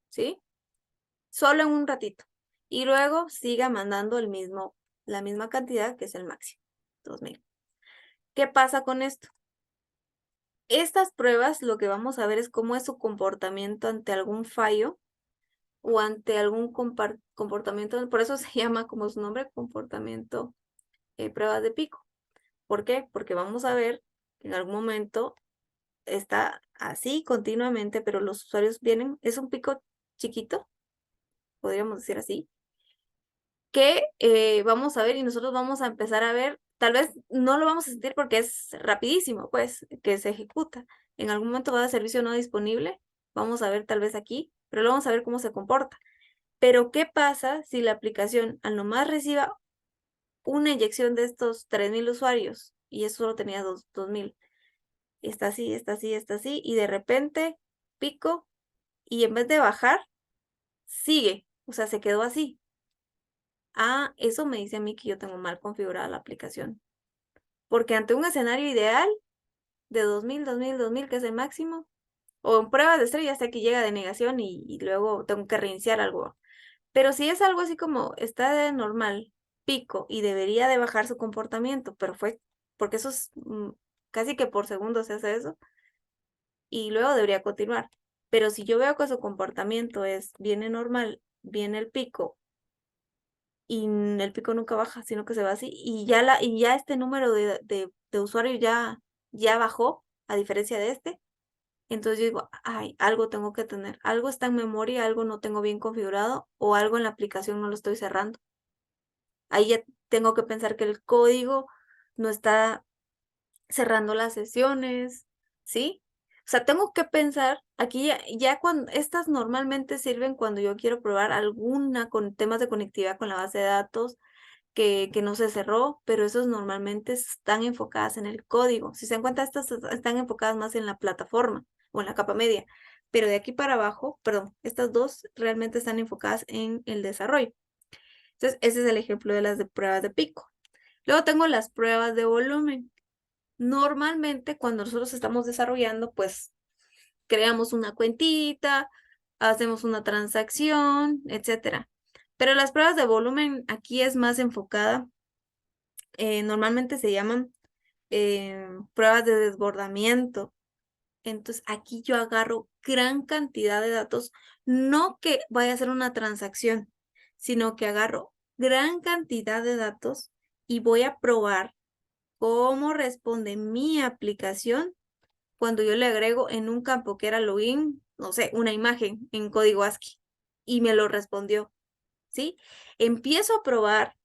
A: ¿sí? Solo en un ratito. Y luego siga mandando la misma cantidad que es el máximo, 2000. ¿Qué pasa con esto? Estas pruebas lo que vamos a ver es cómo es su comportamiento ante algún fallo o ante algún comportamiento, por eso se llama como su nombre, comportamiento, pruebas de pico. ¿Por qué? Porque vamos a ver que en algún momento está así continuamente, pero los usuarios vienen, es un pico chiquito, podríamos decir así, que vamos a ver y nosotros vamos a empezar a ver, tal vez no lo vamos a sentir porque es rapidísimo, pues, que se ejecuta. En algún momento va a servicio no disponible, vamos a ver tal vez aquí, pero luego vamos a ver cómo se comporta. Pero, ¿qué pasa si la aplicación al nomás reciba una inyección de estos 3000 usuarios y eso solo tenía 2000? Está así, está así, está así, y de repente pico y en vez de bajar, sigue, o sea, se quedó así. Ah, eso me dice a mí que yo tengo mal configurada la aplicación. Porque ante un escenario ideal de 2000, que es el máximo, o en pruebas de estrella hasta que llega de negación y luego tengo que reiniciar algo. Pero si es algo así como está de normal, pico, y debería de bajar su comportamiento, pero fue, porque eso es casi que por segundo se hace eso, y luego debería continuar. Pero si yo veo que su comportamiento viene normal, viene el pico, y el pico nunca baja, sino que se va así, y ya este número de usuarios ya bajó, a diferencia de este, entonces yo digo, ay, algo tengo que tener, algo está en memoria, algo no tengo bien configurado, o algo en la aplicación no lo estoy cerrando. Ahí ya tengo que pensar que el código no está cerrando las sesiones, ¿sí? O sea, tengo que pensar, aquí ya cuando, estas normalmente sirven cuando yo quiero probar alguna con temas de conectividad con la base de datos que no se cerró, pero esos normalmente están enfocadas en el código. Si se dan cuenta, estas están enfocadas más en la plataforma o en la capa media, pero de aquí para abajo, perdón, estas dos realmente están enfocadas en el desarrollo. Entonces, ese es el ejemplo de las de pruebas de pico. Luego tengo las pruebas de volumen. Normalmente cuando nosotros estamos desarrollando, pues creamos una cuentita, hacemos una transacción, etcétera. Pero las pruebas de volumen aquí es más enfocada, normalmente se llaman pruebas de desbordamiento. Entonces aquí yo agarro gran cantidad de datos, no que vaya a hacer una transacción, sino que agarro gran cantidad de datos y voy a probar cómo responde mi aplicación cuando yo le agrego en un campo que era login, no sé, una imagen en código ASCII y me lo respondió, ¿sí? Empiezo a probar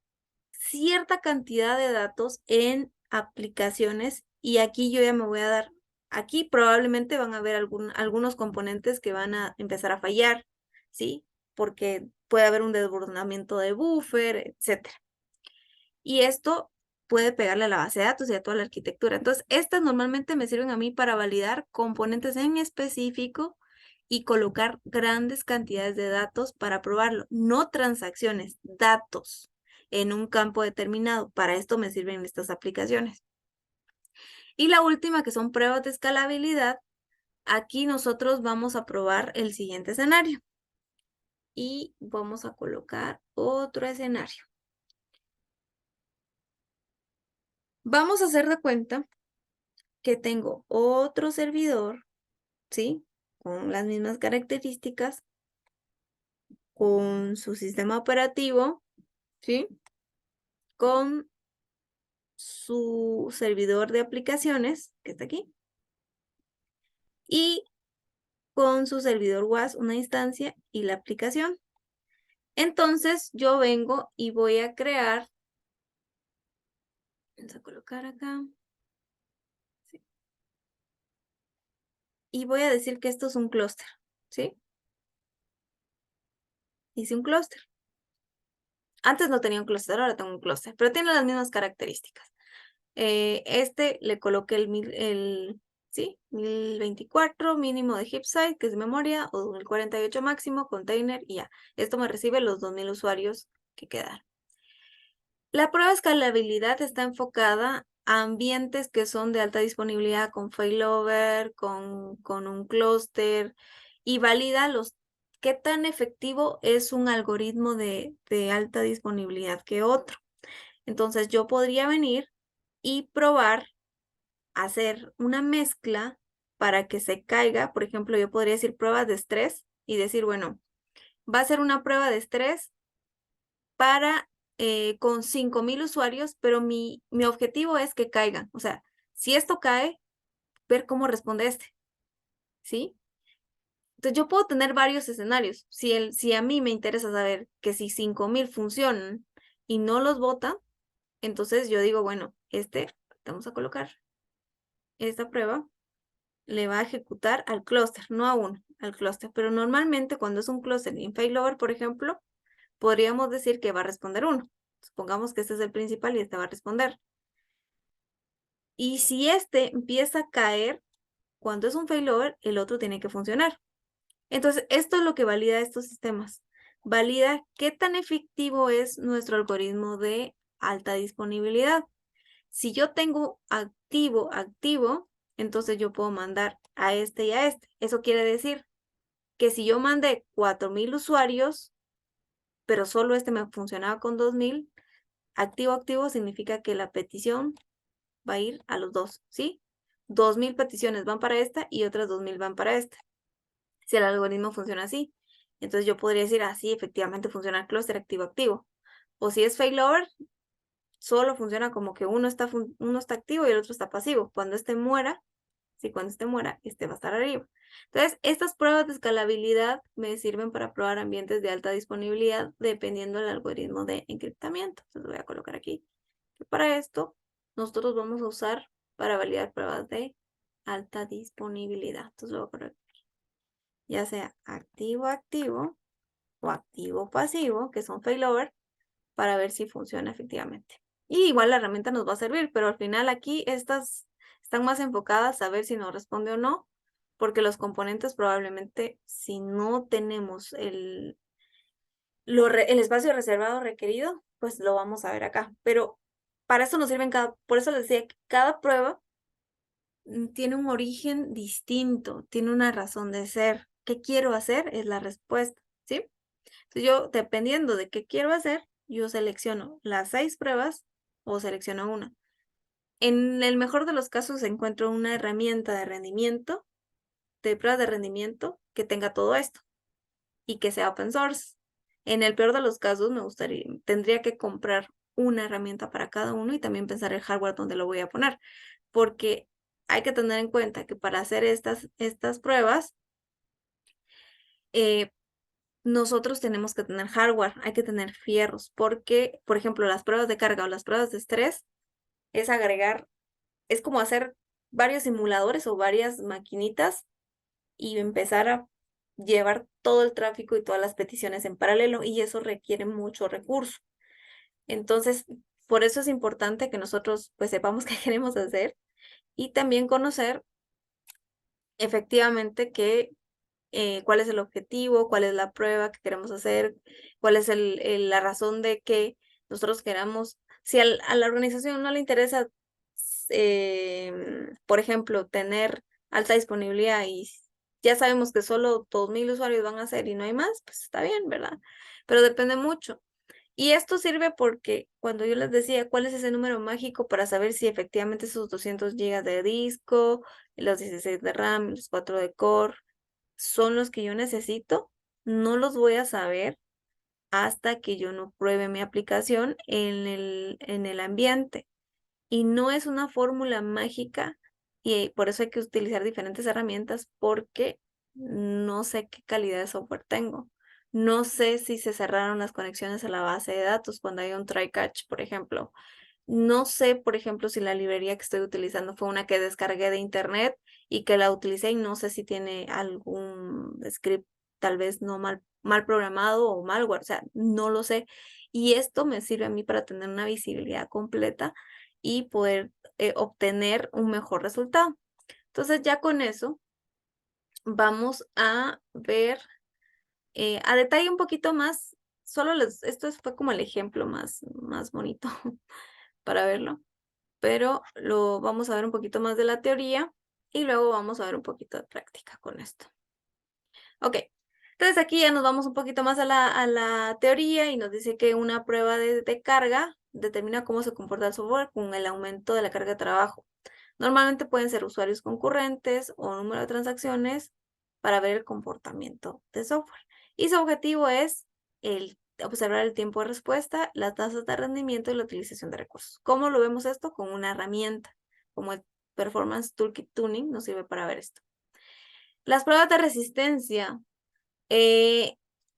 A: cierta cantidad de datos en aplicaciones y aquí yo ya me voy a dar, aquí probablemente van a haber algunos componentes que van a empezar a fallar, ¿sí? Porque puede haber un desbordamiento de buffer, etcétera. Y esto puede pegarle a la base de datos y a toda la arquitectura. Entonces, estas normalmente me sirven a mí para validar componentes en específico y colocar grandes cantidades de datos para probarlo, no transacciones, datos en un campo determinado. Para esto me sirven estas aplicaciones. Y la última, que son pruebas de escalabilidad, aquí nosotros vamos a probar el siguiente escenario. Y vamos a colocar otro escenario. Vamos a hacer de cuenta que tengo otro servidor, ¿sí? Con las mismas características, con su sistema operativo, ¿sí? Con su servidor de aplicaciones, que está aquí, y con su servidor WAS, una instancia y la aplicación. Entonces yo vengo y voy a crear, vamos a colocar acá, ¿sí? Y voy a decir que esto es un clúster, ¿sí? Hice un clúster. Antes no tenía un clúster, ahora tengo un clúster, pero tiene las mismas características. Le coloqué ¿sí? 1024 mínimo de heap size, que es memoria, o 2048 máximo, container, y ya. Esto me recibe los 2000 usuarios que quedaron. La prueba de escalabilidad está enfocada a ambientes que son de alta disponibilidad con failover, con un clúster, y valida qué tan efectivo es un algoritmo de alta disponibilidad que otro. Entonces yo podría venir y probar, hacer una mezcla para que se caiga. Por ejemplo, yo podría decir pruebas de estrés y decir, bueno, va a ser una prueba de estrés para con 5000 usuarios, pero mi objetivo es que caigan. O sea, si esto cae, ver cómo responde este, ¿sí? Entonces yo puedo tener varios escenarios. Si a mí me interesa saber que si 5000 funcionan y no los votan, entonces yo digo, bueno, vamos a colocar esta prueba, le va a ejecutar al clúster, no a uno, al clúster. Pero normalmente cuando es un clúster en failover, por ejemplo, podríamos decir que va a responder uno. Supongamos que este es el principal y este va a responder. Y si este empieza a caer, cuando es un failover, el otro tiene que funcionar. Entonces, esto es lo que valida estos sistemas. Valida qué tan efectivo es nuestro algoritmo de alta disponibilidad. Si yo tengo activo, entonces yo puedo mandar a este y a este. Eso quiere decir que si yo mandé 4000 usuarios, pero solo este me funcionaba con 2000, activo significa que la petición va a ir a los dos, ¿sí? 2000 peticiones van para esta y otras 2000 van para esta. Si el algoritmo funciona así, entonces yo podría decir, así efectivamente funciona el clúster activo. O si es failover, solo funciona como que uno está activo y el otro está pasivo. Cuando este muera, cuando este muera, este va a estar arriba. Entonces, estas pruebas de escalabilidad me sirven para probar ambientes de alta disponibilidad dependiendo del algoritmo de encriptamiento. Entonces voy a colocar aquí que para esto nosotros vamos a usar para validar pruebas de alta disponibilidad. Entonces lo voy a colocar ya sea activo o activo-pasivo, que son failover, para ver si funciona efectivamente. Y igual la herramienta nos va a servir, pero al final aquí estas están más enfocadas a ver si nos responde o no, porque los componentes probablemente, si no tenemos el espacio reservado requerido, pues lo vamos a ver acá. Pero para eso nos sirven por eso les decía que cada prueba tiene un origen distinto, tiene una razón de ser. ¿Qué quiero hacer? Es la respuesta, ¿sí? Entonces yo, dependiendo de qué quiero hacer, yo selecciono las 6 pruebas o selecciono una. En el mejor de los casos encuentro una herramienta de rendimiento, de pruebas de rendimiento, que tenga todo esto y que sea open source. En el peor de los casos tendría que comprar una herramienta para cada uno y también pensar el hardware donde lo voy a poner, porque hay que tener en cuenta que para hacer estas pruebas, nosotros tenemos que tener hardware, hay que tener fierros, porque, por ejemplo, las pruebas de carga o las pruebas de estrés es como hacer varios simuladores o varias maquinitas y empezar a llevar todo el tráfico y todas las peticiones en paralelo, y eso requiere mucho recurso. Entonces, por eso es importante que nosotros pues sepamos qué queremos hacer y también conocer efectivamente cuál es el objetivo, cuál es la prueba que queremos hacer, cuál es la razón de que nosotros queramos. Si a la organización no le interesa, por ejemplo, tener alta disponibilidad y ya sabemos que solo 2000 usuarios van a hacer y no hay más, pues está bien, ¿verdad? Pero depende mucho. Y esto sirve porque cuando yo les decía cuál es ese número mágico para saber si efectivamente esos 200 gigas de disco, los 16 de RAM, los 4 de core, son los que yo necesito, no los voy a saber hasta que yo no pruebe mi aplicación en el ambiente. Y no es una fórmula mágica y por eso hay que utilizar diferentes herramientas porque no sé qué calidad de software tengo. No sé si se cerraron las conexiones a la base de datos cuando hay un try catch, por ejemplo. No sé, por ejemplo, si la librería que estoy utilizando fue una que descargué de internet y que la utilicé y no sé si tiene algún script tal vez no mal programado o malware, o sea, no lo sé. Y esto me sirve a mí para tener una visibilidad completa y poder obtener un mejor resultado. Entonces ya con eso vamos a ver a detalle un poquito más, esto fue como el ejemplo más bonito para verlo, pero lo vamos a ver un poquito más de la teoría y luego vamos a ver un poquito de práctica con esto. Ok, entonces aquí ya nos vamos un poquito más a la teoría y nos dice que una prueba de carga determina cómo se comporta el software con el aumento de la carga de trabajo. Normalmente pueden ser usuarios concurrentes o número de transacciones para ver el comportamiento del software. Y su objetivo es observar el tiempo de respuesta, las tasas de rendimiento y la utilización de recursos. ¿Cómo lo vemos esto? Con una herramienta como el Performance Toolkit Tuning nos sirve para ver esto. Las pruebas de resistencia,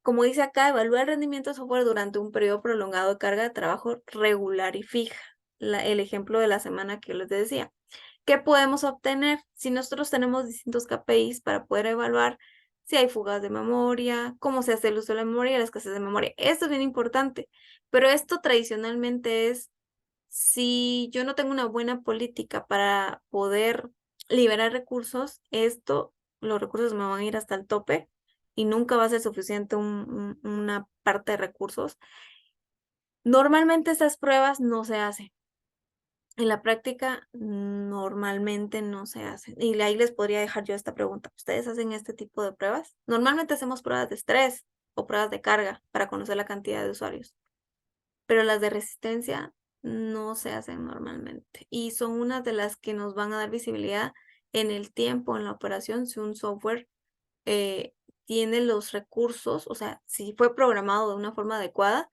A: como dice acá, evalúa el rendimiento del software durante un periodo prolongado de carga de trabajo regular y fija. El ejemplo de la semana que les decía. ¿Qué podemos obtener si nosotros tenemos distintos KPIs para poder evaluar si hay fugas de memoria, cómo se hace el uso de la memoria y la escasez de memoria? Esto es bien importante, pero esto tradicionalmente es si yo no tengo una buena política para poder liberar recursos, los recursos me van a ir hasta el tope y nunca va a ser suficiente una parte de recursos. Normalmente estas pruebas no se hacen. En la práctica normalmente no se hacen. Y ahí les podría dejar yo esta pregunta. ¿Ustedes hacen este tipo de pruebas? Normalmente hacemos pruebas de estrés o pruebas de carga para conocer la cantidad de usuarios, pero las de resistencia no se hacen normalmente. Y son unas de las que nos van a dar visibilidad en el tiempo, en la operación, si un software eh, tiene los recursos, o sea, si fue programado de una forma adecuada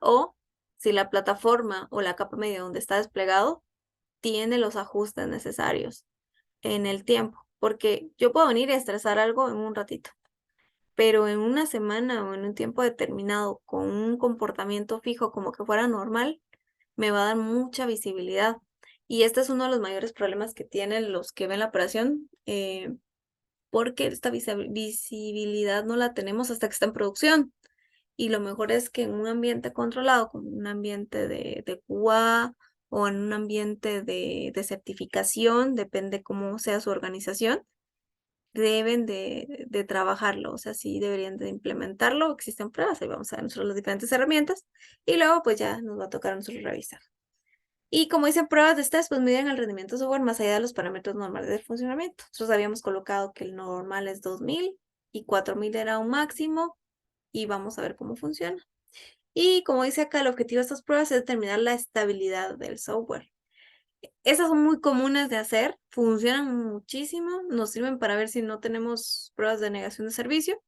A: o si la plataforma o la capa media donde está desplegado tiene los ajustes necesarios en el tiempo, porque yo puedo venir y estresar algo en un ratito, pero en una semana o en un tiempo determinado con un comportamiento fijo como que fuera normal, me va a dar mucha visibilidad. Y este es uno de los mayores problemas que tienen los que ven la operación, porque esta visibilidad no la tenemos hasta que está en producción. Y lo mejor es que en un ambiente controlado, como un ambiente de QA o en un ambiente de certificación, depende cómo sea su organización, deben de trabajarlo, o sea, sí deberían de implementarlo. Existen pruebas, ahí vamos a ver nosotros las diferentes herramientas y luego pues ya nos va a tocar a nosotros revisar. Y como dicen pruebas de estrés, pues miden el rendimiento software más allá de los parámetros normales del funcionamiento. Nosotros habíamos colocado que el normal es 2000 y 4000 era un máximo y vamos a ver cómo funciona. Y como dice acá, el objetivo de estas pruebas es determinar la estabilidad del software. Esas son muy comunes de hacer, funcionan muchísimo, nos sirven para ver si no tenemos pruebas de negación de servicio,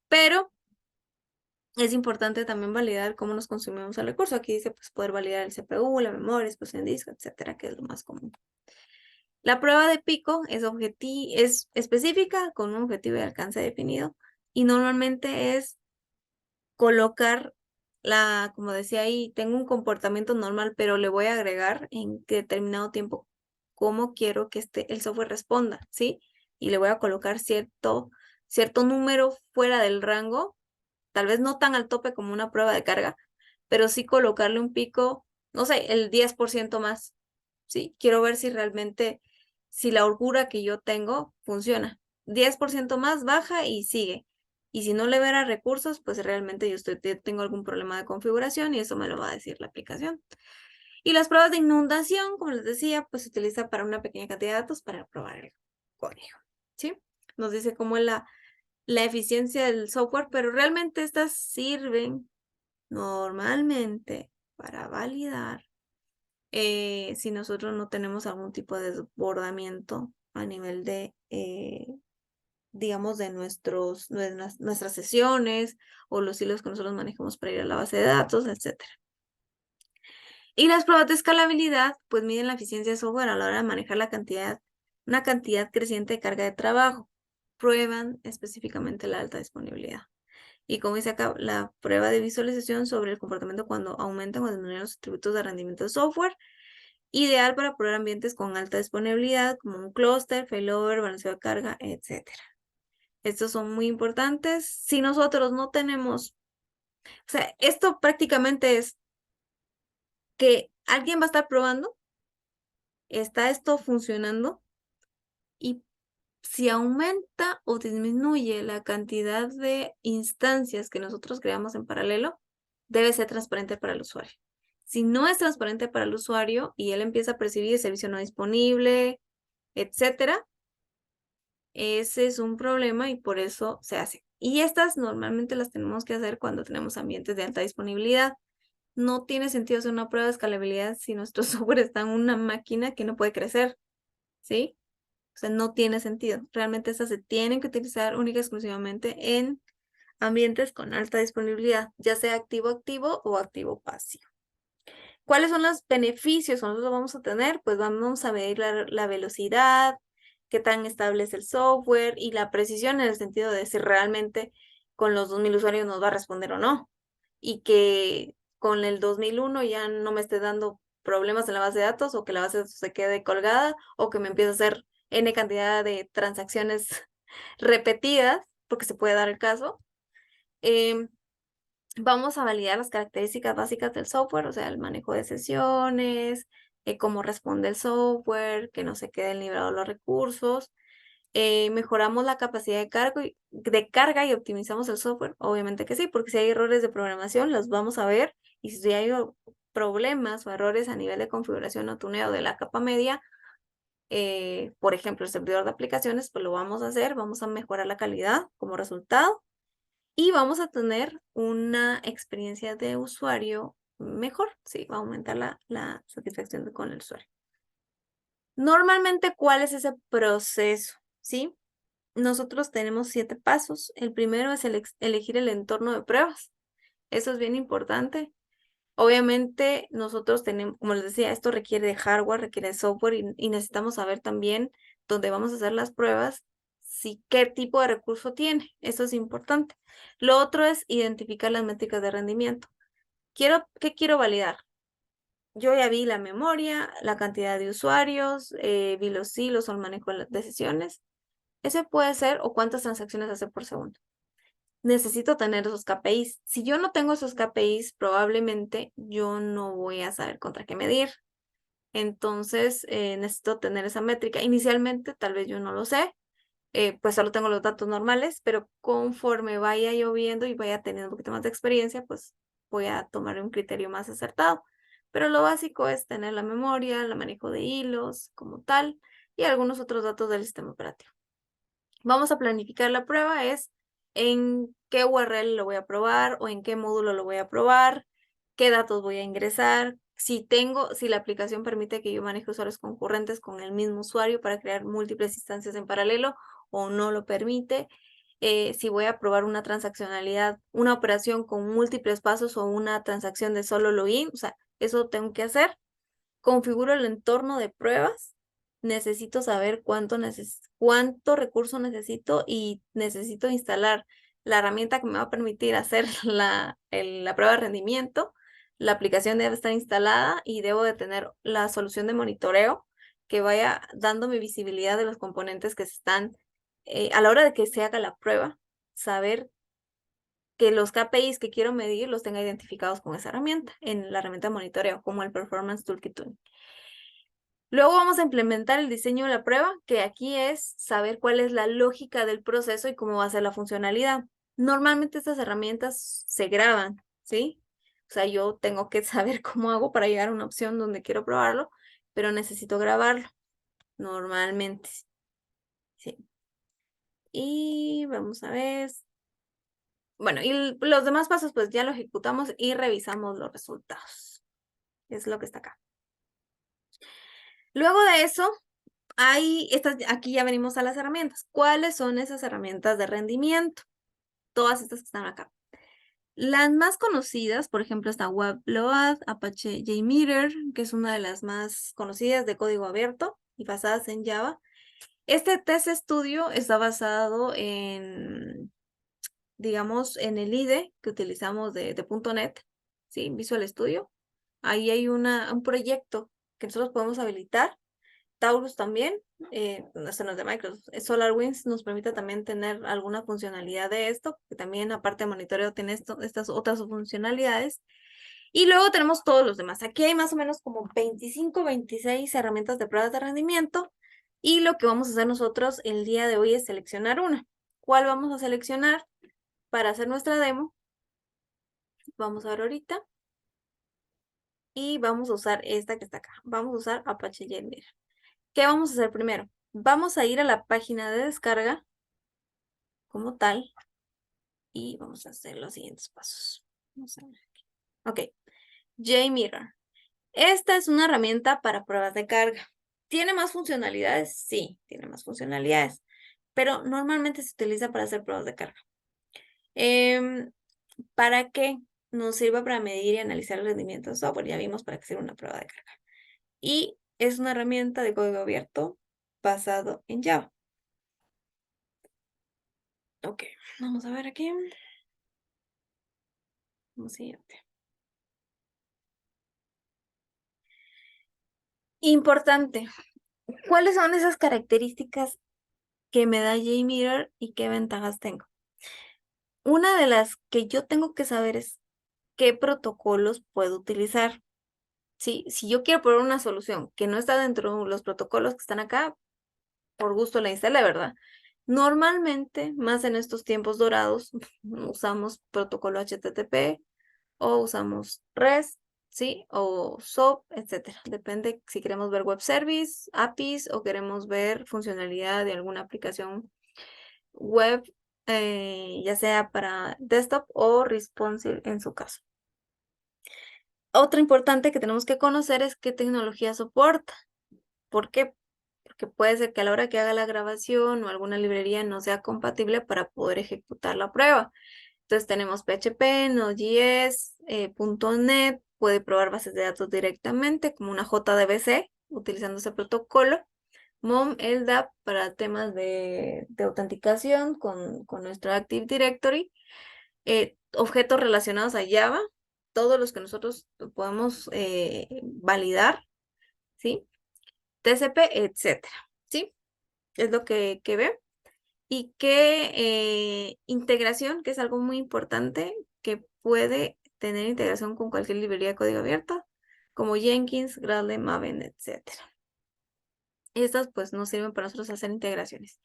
A: pero es importante también validar cómo nos consumimos el recurso. Aquí dice pues poder validar el CPU, la memoria, espacio en disco, etcétera, que es lo más común. La prueba de pico es específica con un objetivo de alcance definido y normalmente es colocar como decía ahí, tengo un comportamiento normal, pero le voy a agregar en determinado tiempo cómo quiero que el software responda, ¿sí? Y le voy a colocar cierto número fuera del rango, tal vez no tan al tope como una prueba de carga, pero sí colocarle un pico, no sé, el 10% más, ¿sí? Quiero ver si realmente, si la holgura que yo tengo funciona. 10% más baja y sigue. Y si no le verá recursos, pues realmente yo tengo algún problema de configuración y eso me lo va a decir la aplicación. Y las pruebas de inundación, como les decía, pues se utiliza para una pequeña cantidad de datos para probar el código, ¿sí? Nos dice cómo es la eficiencia del software, pero realmente estas sirven Normalmente, para validar, si nosotros no tenemos algún tipo de desbordamiento a nivel de, digamos, de nuestras sesiones o los hilos que nosotros manejamos para ir a la base de datos, etcétera. Y las pruebas de escalabilidad, pues miden la eficiencia de software a la hora de manejar una cantidad creciente de carga de trabajo. Prueban específicamente la alta disponibilidad. Y como dice acá, la prueba de visualización sobre el comportamiento cuando aumentan o disminuyen los atributos de rendimiento de software, ideal para probar ambientes con alta disponibilidad, como un clúster, failover, balanceo de carga, etcétera. Estos son muy importantes. Si nosotros no tenemos, o sea, esto prácticamente es que alguien va a estar probando, está esto funcionando, y si aumenta o disminuye la cantidad de instancias que nosotros creamos en paralelo, debe ser transparente para el usuario. Si no es transparente para el usuario y él empieza a percibir el servicio no disponible, etcétera, ese es un problema y por eso se hace. Y estas normalmente las tenemos que hacer cuando tenemos ambientes de alta disponibilidad. No tiene sentido hacer una prueba de escalabilidad si nuestro software está en una máquina que no puede crecer, ¿sí? O sea, no tiene sentido. Realmente estas se tienen que utilizar única y exclusivamente en ambientes con alta disponibilidad, ya sea activo-activo o activo-pasivo. ¿Cuáles son los beneficios que nosotros vamos a tener? Pues vamos a medir la velocidad, qué tan estable es el software y la precisión en el sentido de si realmente con los 2000 usuarios nos va a responder o no. Y que con el 2001 ya no me esté dando problemas en la base de datos o que la base de datos se quede colgada o que me empiece a hacer N cantidad de transacciones repetidas, porque se puede dar el caso. Vamos a validar las características básicas del software, o sea, el manejo de sesiones, cómo responde el software, que no se queden librados los recursos. Mejoramos la capacidad de carga y optimizamos el software. Obviamente que sí, porque si hay errores de programación, los vamos a ver. Y si hay problemas o errores a nivel de configuración o tuneo de la capa media, por ejemplo, el servidor de aplicaciones, pues lo vamos a hacer, vamos a mejorar la calidad como resultado. Y vamos a tener una experiencia de usuario mejor, sí, va a aumentar la satisfacción con el usuario. Normalmente, ¿cuál es ese proceso? ¿Sí? Nosotros tenemos 7 pasos. El primero es elegir el entorno de pruebas. Eso es bien importante. Obviamente, nosotros tenemos, como les decía, esto requiere de hardware, requiere de software y necesitamos saber también dónde vamos a hacer las pruebas, qué tipo de recurso tiene. Eso es importante. Lo otro es identificar las métricas de rendimiento. ¿Qué quiero validar? Yo ya vi la memoria, la cantidad de usuarios, vi los hilos o el manejo de sesiones. Ese puede ser o cuántas transacciones hace por segundo. Necesito tener esos KPIs. Si yo no tengo esos KPIs, probablemente yo no voy a saber contra qué medir. Entonces, necesito tener esa métrica. Inicialmente, tal vez yo no lo sé, pues solo tengo los datos normales, pero conforme vaya yo viendo y vaya teniendo un poquito más de experiencia, pues voy a tomar un criterio más acertado. Pero lo básico es tener la memoria, el manejo de hilos como tal y algunos otros datos del sistema operativo. Vamos a planificar la prueba, es en qué URL lo voy a probar o en qué módulo lo voy a probar, qué datos voy a ingresar, si la aplicación permite que yo maneje usuarios concurrentes con el mismo usuario para crear múltiples instancias en paralelo o no lo permite, si voy a probar una transaccionalidad, una operación con múltiples pasos o una transacción de solo login, o sea, eso tengo que hacer. Configuro el entorno de pruebas, necesito saber cuánto recurso necesito y necesito instalar la herramienta que me va a permitir hacer la prueba de rendimiento. La aplicación debe estar instalada y debo de tener la solución de monitoreo que vaya dándome visibilidad de los componentes que se están, a la hora de que se haga la prueba, saber que los KPIs que quiero medir los tenga identificados con esa herramienta, en la herramienta de monitoreo, como el Performance Toolkit Tuning. Luego vamos a implementar el diseño de la prueba, que aquí es saber cuál es la lógica del proceso y cómo va a ser la funcionalidad. Normalmente estas herramientas se graban, ¿sí? O sea, yo tengo que saber cómo hago para llegar a una opción donde quiero probarlo, pero necesito grabarlo, normalmente, ¿sí? Y vamos a ver. Bueno, y los demás pasos pues ya lo ejecutamos y revisamos los resultados. Es lo que está acá. Luego de eso, aquí ya venimos a las herramientas. ¿Cuáles son esas herramientas de rendimiento? Todas estas que están acá. Las más conocidas, por ejemplo, está WebLoad, Apache JMeter, que es una de las más conocidas de código abierto y basadas en Java. Este test studio está basado en, digamos, en el IDE que utilizamos de .NET, ¿sí? Visual Studio. Ahí hay un proyecto que nosotros podemos habilitar. Taurus también, no es de Microsoft. SolarWinds nos permite también tener alguna funcionalidad de esto, que también aparte de monitoreo tiene estas otras funcionalidades. Y luego tenemos todos los demás. Aquí hay más o menos como 25, 26 herramientas de pruebas de rendimiento. Y lo que vamos a hacer nosotros el día de hoy es seleccionar una. ¿Cuál vamos a seleccionar para hacer nuestra demo? Vamos a ver ahorita. Y vamos a usar esta que está acá. Vamos a usar Apache JMeter. ¿Qué vamos a hacer primero? Vamos a ir a la página de descarga como tal y vamos a hacer los siguientes pasos. Vamos a ver aquí. Ok, JMeter. Esta es una herramienta para pruebas de carga. ¿Tiene más funcionalidades? Sí, tiene más funcionalidades, pero normalmente se utiliza para hacer pruebas de carga. ¿Para qué? Nos sirve para medir y analizar el rendimiento de software. Ya vimos para qué sirve una prueba de carga. Y es una herramienta de código abierto basado en Java. Ok, vamos a ver aquí. Vamos siguiente. Importante. ¿Cuáles son esas características que me da JMeter y qué ventajas tengo? Una de las que yo tengo que saber es qué protocolos puedo utilizar. ¿Sí? Si yo quiero probar una solución que no está dentro de los protocolos que están acá, por gusto la instalé, ¿verdad? Normalmente, más en estos tiempos dorados, usamos protocolo HTTP o usamos REST, ¿sí? O SOAP, etcétera. Depende si queremos ver web service, APIs o queremos ver funcionalidad de alguna aplicación web, ya sea para desktop o responsive en su caso. Otra importante que tenemos que conocer es qué tecnología soporta. ¿Por qué? Porque puede ser que a la hora que haga la grabación o alguna librería no sea compatible para poder ejecutar la prueba. Entonces tenemos PHP, Node.js, .NET, puede probar bases de datos directamente como una JDBC utilizando ese protocolo. MOM, LDAP para temas de autenticación con nuestro Active Directory. Objetos relacionados a Java, todos los que nosotros podemos validar, ¿sí? TCP, etcétera, ¿sí? Es lo que veo. Y qué integración, que es algo muy importante, que puede tener integración con cualquier librería de código abierto, como Jenkins, Gradle, Maven, etcétera. Estas pues nos sirven para nosotros hacer integraciones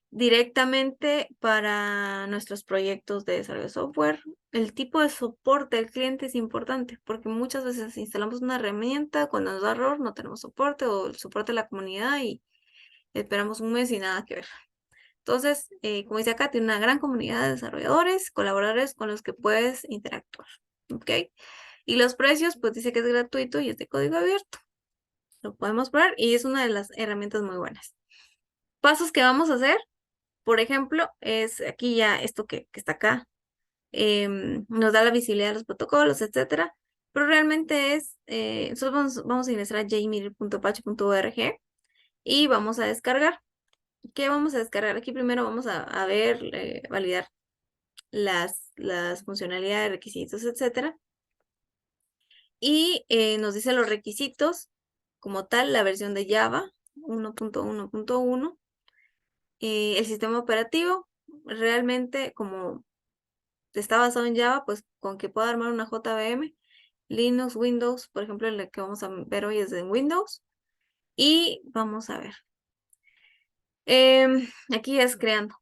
A: directamente para nuestros proyectos de desarrollo de software. El tipo de soporte del cliente es importante porque muchas veces instalamos una herramienta, cuando nos da error no tenemos soporte o el soporte de la comunidad y esperamos un mes y nada que ver. Entonces, como dice acá, tiene una gran comunidad de desarrolladores, colaboradores con los que puedes interactuar. ¿Ok? Y los precios, pues dice que es gratuito y es de código abierto. Lo podemos probar y es una de las herramientas muy buenas. Pasos que vamos a hacer, por ejemplo, es aquí ya esto que está acá. Nos da la visibilidad de los protocolos, etcétera. Pero realmente es, nosotros vamos a ingresar a jmeter.apache.org y vamos a descargar. ¿Qué vamos a descargar? Aquí primero vamos a ver, validar las funcionalidades, requisitos, etcétera. Y nos dice los requisitos, como tal, la versión de Java 1.1.1. El sistema operativo, realmente como está basado en Java, pues con que pueda armar una JVM, Linux, Windows, por ejemplo, el que vamos a ver hoy es de Windows. Y vamos a ver. Aquí es creando.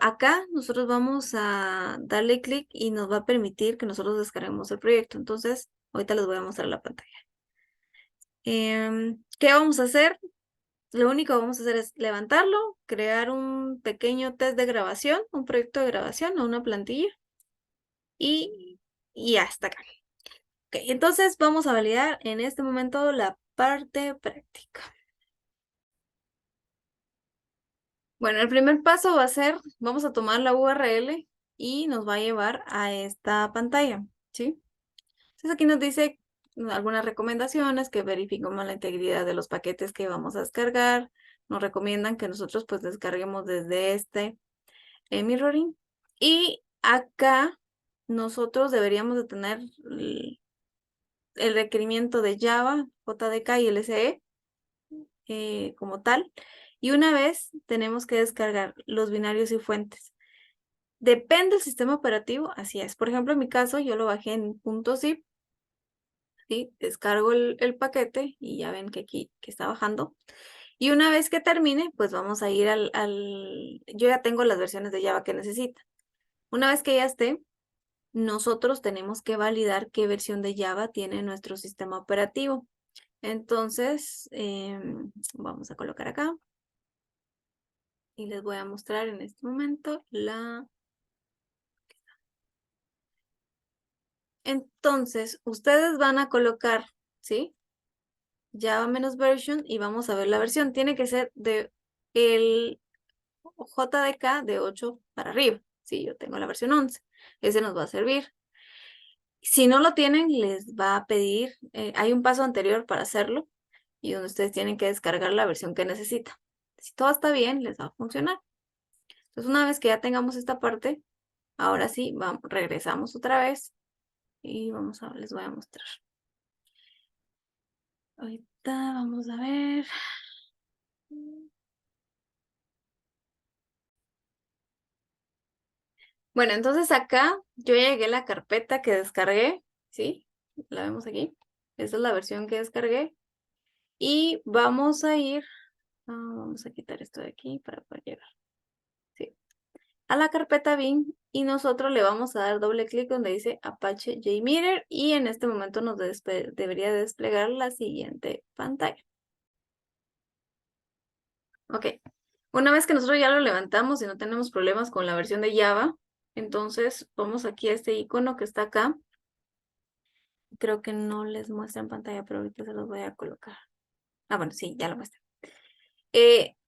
A: Acá nosotros vamos a darle clic y nos va a permitir que nosotros descarguemos el proyecto. Entonces, ahorita les voy a mostrar la pantalla. ¿Qué vamos a hacer? Lo único que vamos a hacer es levantarlo, crear un pequeño test de grabación, un proyecto de grabación o una plantilla y hasta acá. Ok, entonces vamos a validar en este momento la parte práctica. Bueno, el primer paso va a ser, vamos a tomar la URL y nos va a llevar a esta pantalla, ¿sí? Entonces aquí nos dice algunas recomendaciones, que verifiquemos la integridad de los paquetes que vamos a descargar. Nos recomiendan que nosotros pues descarguemos desde este mirroring. Y acá nosotros deberíamos de tener el requerimiento de Java, JDK y LSE como tal. Y una vez tenemos que descargar los binarios y fuentes. Depende del sistema operativo, así es. Por ejemplo, en mi caso, yo lo bajé en .zip, ¿sí? Descargo el paquete y ya ven que aquí que está bajando. Y una vez que termine, pues vamos a ir Yo ya tengo las versiones de Java que necesita. Una vez que ya esté, nosotros tenemos que validar qué versión de Java tiene nuestro sistema operativo. Entonces, vamos a colocar acá. Y les voy a mostrar en este momento la... Entonces, ustedes van a colocar, ¿sí? Java menos version y vamos a ver la versión. Tiene que ser de el JDK de 8 para arriba. Sí, yo tengo la versión 11. Ese nos va a servir. Si no lo tienen, les va a pedir, hay un paso anterior para hacerlo y donde ustedes tienen que descargar la versión que necesitan. Si todo está bien, les va a funcionar. Entonces, una vez que ya tengamos esta parte, ahora sí, regresamos otra vez y les voy a mostrar. Ahorita vamos a ver. Bueno, entonces acá yo llegué a la carpeta que descargué, ¿sí? La vemos aquí. Esa es la versión que descargué. Y vamos a ir, vamos a quitar esto de aquí para poder llegar, ¿sí? A la carpeta bin y nosotros le vamos a dar doble clic donde dice Apache JMeter y en este momento nos debería desplegar la siguiente pantalla. Ok, una vez que nosotros ya lo levantamos y no tenemos problemas con la versión de Java, entonces vamos aquí a este icono que está acá. Creo que no les muestra en pantalla, pero ahorita se los voy a colocar. Ah, bueno, sí, ya lo muestra.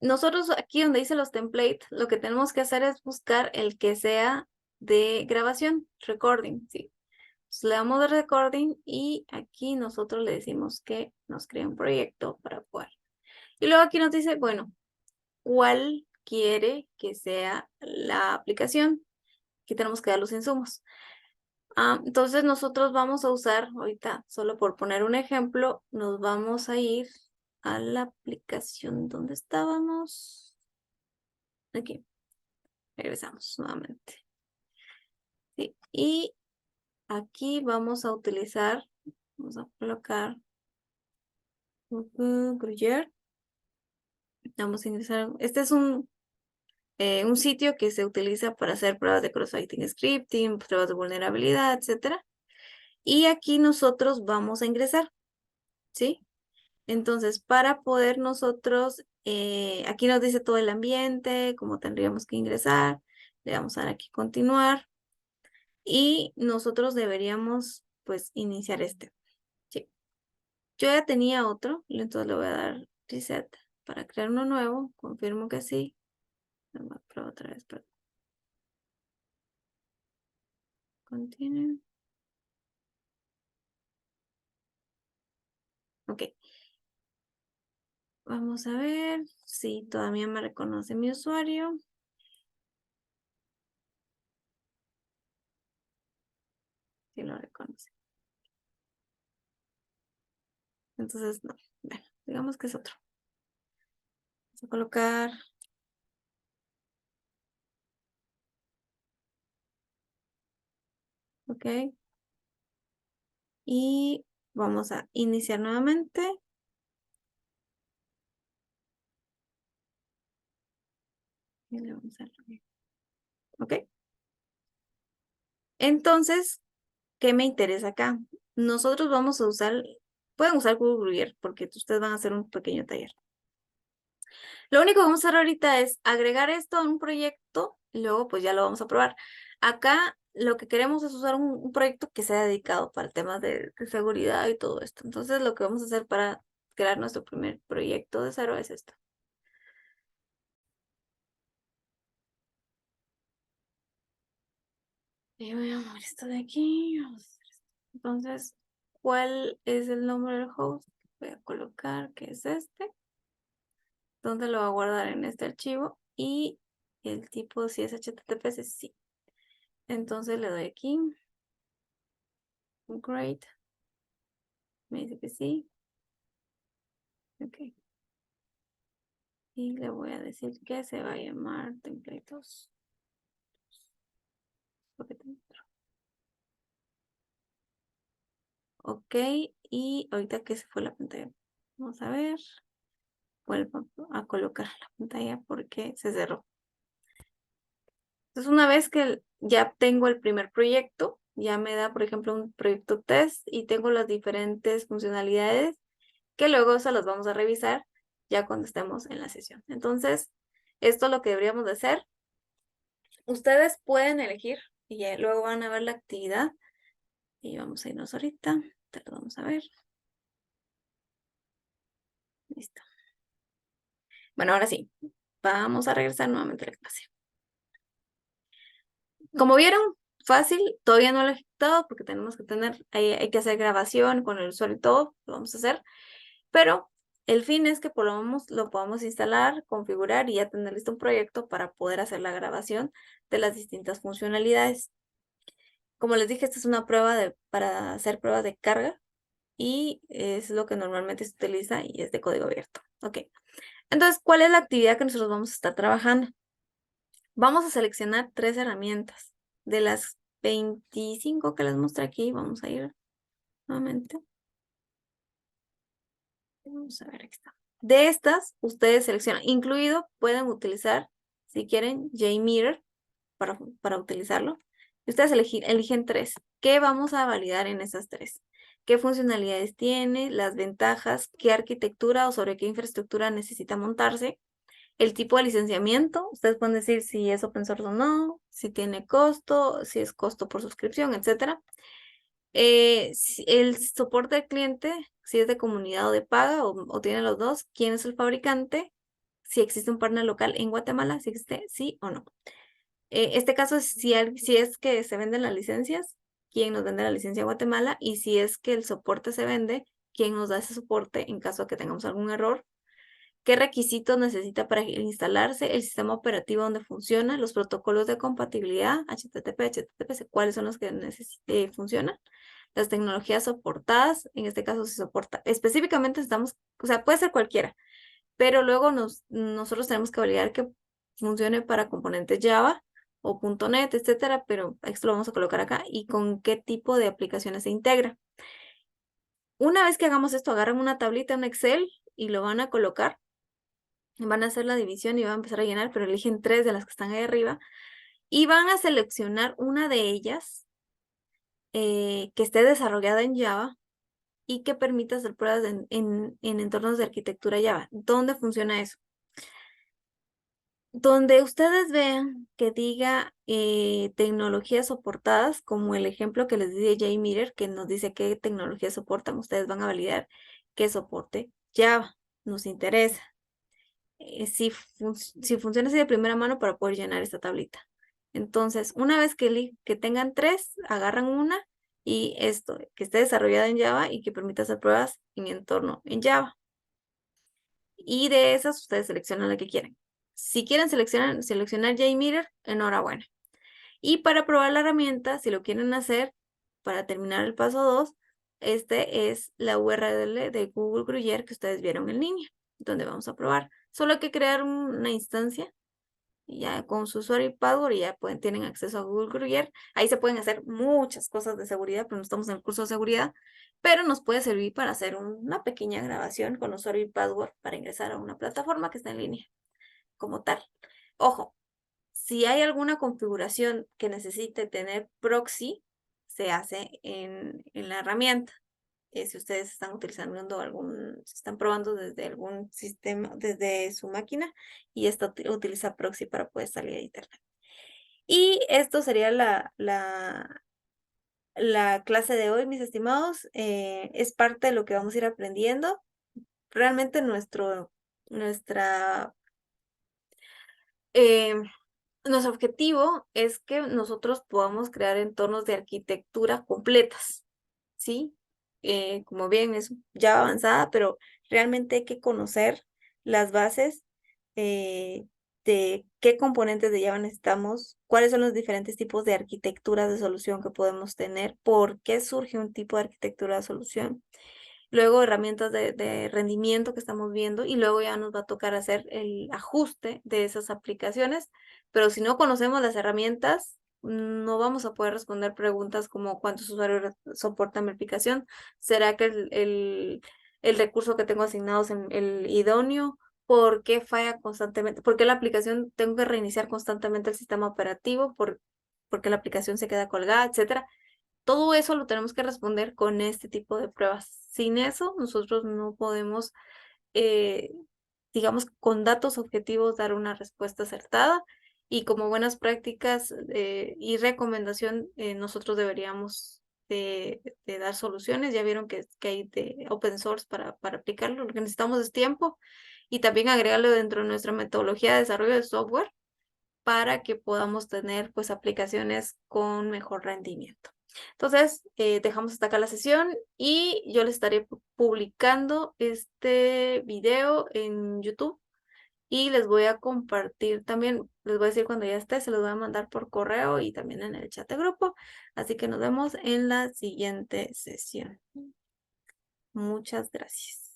A: Nosotros aquí donde dice los templates, lo que tenemos que hacer es buscar el que sea de grabación, recording, ¿sí? Entonces, le damos de recording y aquí nosotros le decimos que nos cree un proyecto para poder. Y luego aquí nos dice, bueno, ¿cuál quiere que sea la aplicación? Aquí tenemos que dar los insumos. Entonces nosotros vamos a usar, ahorita, solo por poner un ejemplo, nos vamos a ir a la aplicación donde estábamos. Aquí, regresamos nuevamente. Sí, y aquí vamos a utilizar, vamos a colocar Gruyere. Vamos a ingresar, este es un sitio que se utiliza para hacer pruebas de cross-site scripting, pruebas de vulnerabilidad, etcétera. Y aquí nosotros vamos a ingresar, ¿sí? Entonces, para poder nosotros, aquí nos dice todo el ambiente, cómo tendríamos que ingresar. Le vamos a dar aquí continuar. Y nosotros deberíamos, pues, iniciar este. Sí. Yo ya tenía otro, entonces le voy a dar reset para crear uno nuevo. Confirmo que sí. Pruebo otra vez, perdón. Continue. Ok. Vamos a ver si todavía me reconoce mi usuario. Sí lo reconoce. Entonces, no. Bueno, digamos que es otro. Vamos a colocar. Ok. Y vamos a iniciar nuevamente. Y le vamos a dar. Ok. Entonces, ¿qué me interesa acá? Nosotros vamos a usar, pueden usar Google Gruyere porque ustedes van a hacer un pequeño taller. Lo único que vamos a hacer ahorita es agregar esto a un proyecto y luego pues ya lo vamos a probar. Acá lo que queremos es usar un proyecto que sea dedicado para temas de seguridad y todo esto. Entonces lo que vamos a hacer para crear nuestro primer proyecto de cero es esto. Y voy a mover esto de aquí. Vamos a hacer esto. Entonces, ¿cuál es el nombre del host? Voy a colocar que es este. ¿Dónde lo va a guardar? En este archivo. Y el tipo, si es HTTPS, sí. Entonces le doy aquí. Great. Me dice que sí. Ok. Y le voy a decir que se va a llamar templates. Ok. Y ahorita que se fue la pantalla. Vamos a ver. Vuelvo a colocar la pantalla porque se cerró. Entonces, una vez que ya tengo el primer proyecto, ya me da, por ejemplo, un proyecto test y tengo las diferentes funcionalidades que luego se las vamos a revisar ya cuando estemos en la sesión. Entonces, esto es lo que deberíamos de hacer. Ustedes pueden elegir y ya luego van a ver la actividad y vamos a irnos ahorita. Te lo vamos a ver. Listo. Bueno, ahora sí, vamos a regresar nuevamente a la clase. Como vieron, fácil, todavía no lo he ejecutado porque tenemos que tener, hay que hacer grabación con el usuario y todo, lo vamos a hacer, pero el fin es que lo podamos instalar, configurar y ya tener listo un proyecto para poder hacer la grabación de las distintas funcionalidades. Como les dije, esta es una prueba para hacer pruebas de carga y es lo que normalmente se utiliza y es de código abierto. Ok, entonces, ¿cuál es la actividad que nosotros vamos a estar trabajando? Vamos a seleccionar 3 herramientas. De las 25 que les mostré aquí, vamos a ir nuevamente. Vamos a ver, aquí está. De estas, ustedes seleccionan, incluido pueden utilizar, si quieren, JMeter para utilizarlo. Y ustedes eligen 3. ¿Qué vamos a validar en esas 3? ¿Qué funcionalidades tiene? Las ventajas, qué arquitectura o sobre qué infraestructura necesita montarse. El tipo de licenciamiento, ustedes pueden decir si es open source o no, si tiene costo, si es costo por suscripción, etcétera. El soporte del cliente, si es de comunidad o de paga o tiene los dos, quién es el fabricante, si existe un partner local en Guatemala, si existe, sí o no. Este caso es si es que se venden las licencias, quién nos vende la licencia en Guatemala y si es que el soporte se vende, quién nos da ese soporte en caso de que tengamos algún error. ¿Qué requisitos necesita para instalarse? El sistema operativo donde funciona, los protocolos de compatibilidad, HTTP, HTTPS, cuáles son los que funcionan, las tecnologías soportadas, en este caso se soporta, específicamente estamos, o sea, puede ser cualquiera, pero luego nosotros tenemos que validar que funcione para componentes Java o .NET, etcétera, pero esto lo vamos a colocar acá y con qué tipo de aplicaciones se integra. Una vez que hagamos esto, agarran una tablita, un Excel y lo van a colocar. Van a hacer la división y van a empezar a llenar, pero eligen 3 de las que están ahí arriba y van a seleccionar una de ellas que esté desarrollada en Java y que permita hacer pruebas en entornos de arquitectura Java. ¿Dónde funciona eso? Donde ustedes vean que diga tecnologías soportadas, como el ejemplo que les di de JMeter, que nos dice qué tecnologías soportan, ustedes van a validar que soporte Java. Nos interesa. Si funciona así de primera mano para poder llenar esta tablita. Entonces, una vez que tengan 3, agarran una y esto, que esté desarrollada en Java y que permita hacer pruebas en entorno en Java. Y de esas, ustedes seleccionan la que quieren. Si quieren seleccionar JMeter, enhorabuena. Y para probar la herramienta, si lo quieren hacer, para terminar el paso 2, este es la URL de Google Gruyere que ustedes vieron en línea, donde vamos a probar. Solo hay que crear una instancia y ya con su usuario y password y ya tienen acceso a Google Gruyere. Ahí se pueden hacer muchas cosas de seguridad, pero no estamos en el curso de seguridad, pero nos puede servir para hacer una pequeña grabación con usuario y password para ingresar a una plataforma que está en línea como tal. Ojo, si hay alguna configuración que necesite tener proxy, se hace en la herramienta. si ustedes están utilizando si están probando desde algún sistema, desde su máquina, y esta utiliza proxy para poder salir a internet. Y esto sería la clase de hoy, mis estimados. Es parte de lo que vamos a ir aprendiendo. Realmente nuestra, eh, nuestro objetivo es que nosotros podamos crear entornos de arquitectura completas, ¿sí? Como bien es ya avanzada, pero realmente hay que conocer las bases eh, de qué componentes de Java necesitamos, cuáles son los diferentes tipos de arquitecturas de solución que podemos tener, por qué surge un tipo de arquitectura de solución, luego herramientas de rendimiento que estamos viendo y luego ya nos va a tocar hacer el ajuste de esas aplicaciones, pero si no conocemos las herramientas, no vamos a poder responder preguntas como cuántos usuarios soportan mi aplicación, será que el recurso que tengo asignado es el idóneo, por qué falla constantemente, por qué la aplicación tengo que reiniciar constantemente el sistema operativo, porque la aplicación se queda colgada, etcétera. Todo eso lo tenemos que responder con este tipo de pruebas. Sin eso, nosotros no podemos, eh, digamos, con datos objetivos dar una respuesta acertada. Y como buenas prácticas y recomendación, nosotros deberíamos de dar soluciones. Ya vieron que hay de open source para aplicarlo. Lo que necesitamos es tiempo y también agregarlo dentro de nuestra metodología de desarrollo de software para que podamos tener pues aplicaciones con mejor rendimiento. Entonces, dejamos hasta acá la sesión y yo les estaré publicando este video en YouTube y les voy a compartir también, les voy a decir cuando ya esté, se los voy a mandar por correo y también en el chat de grupo. Así que nos vemos en la siguiente sesión. Muchas gracias.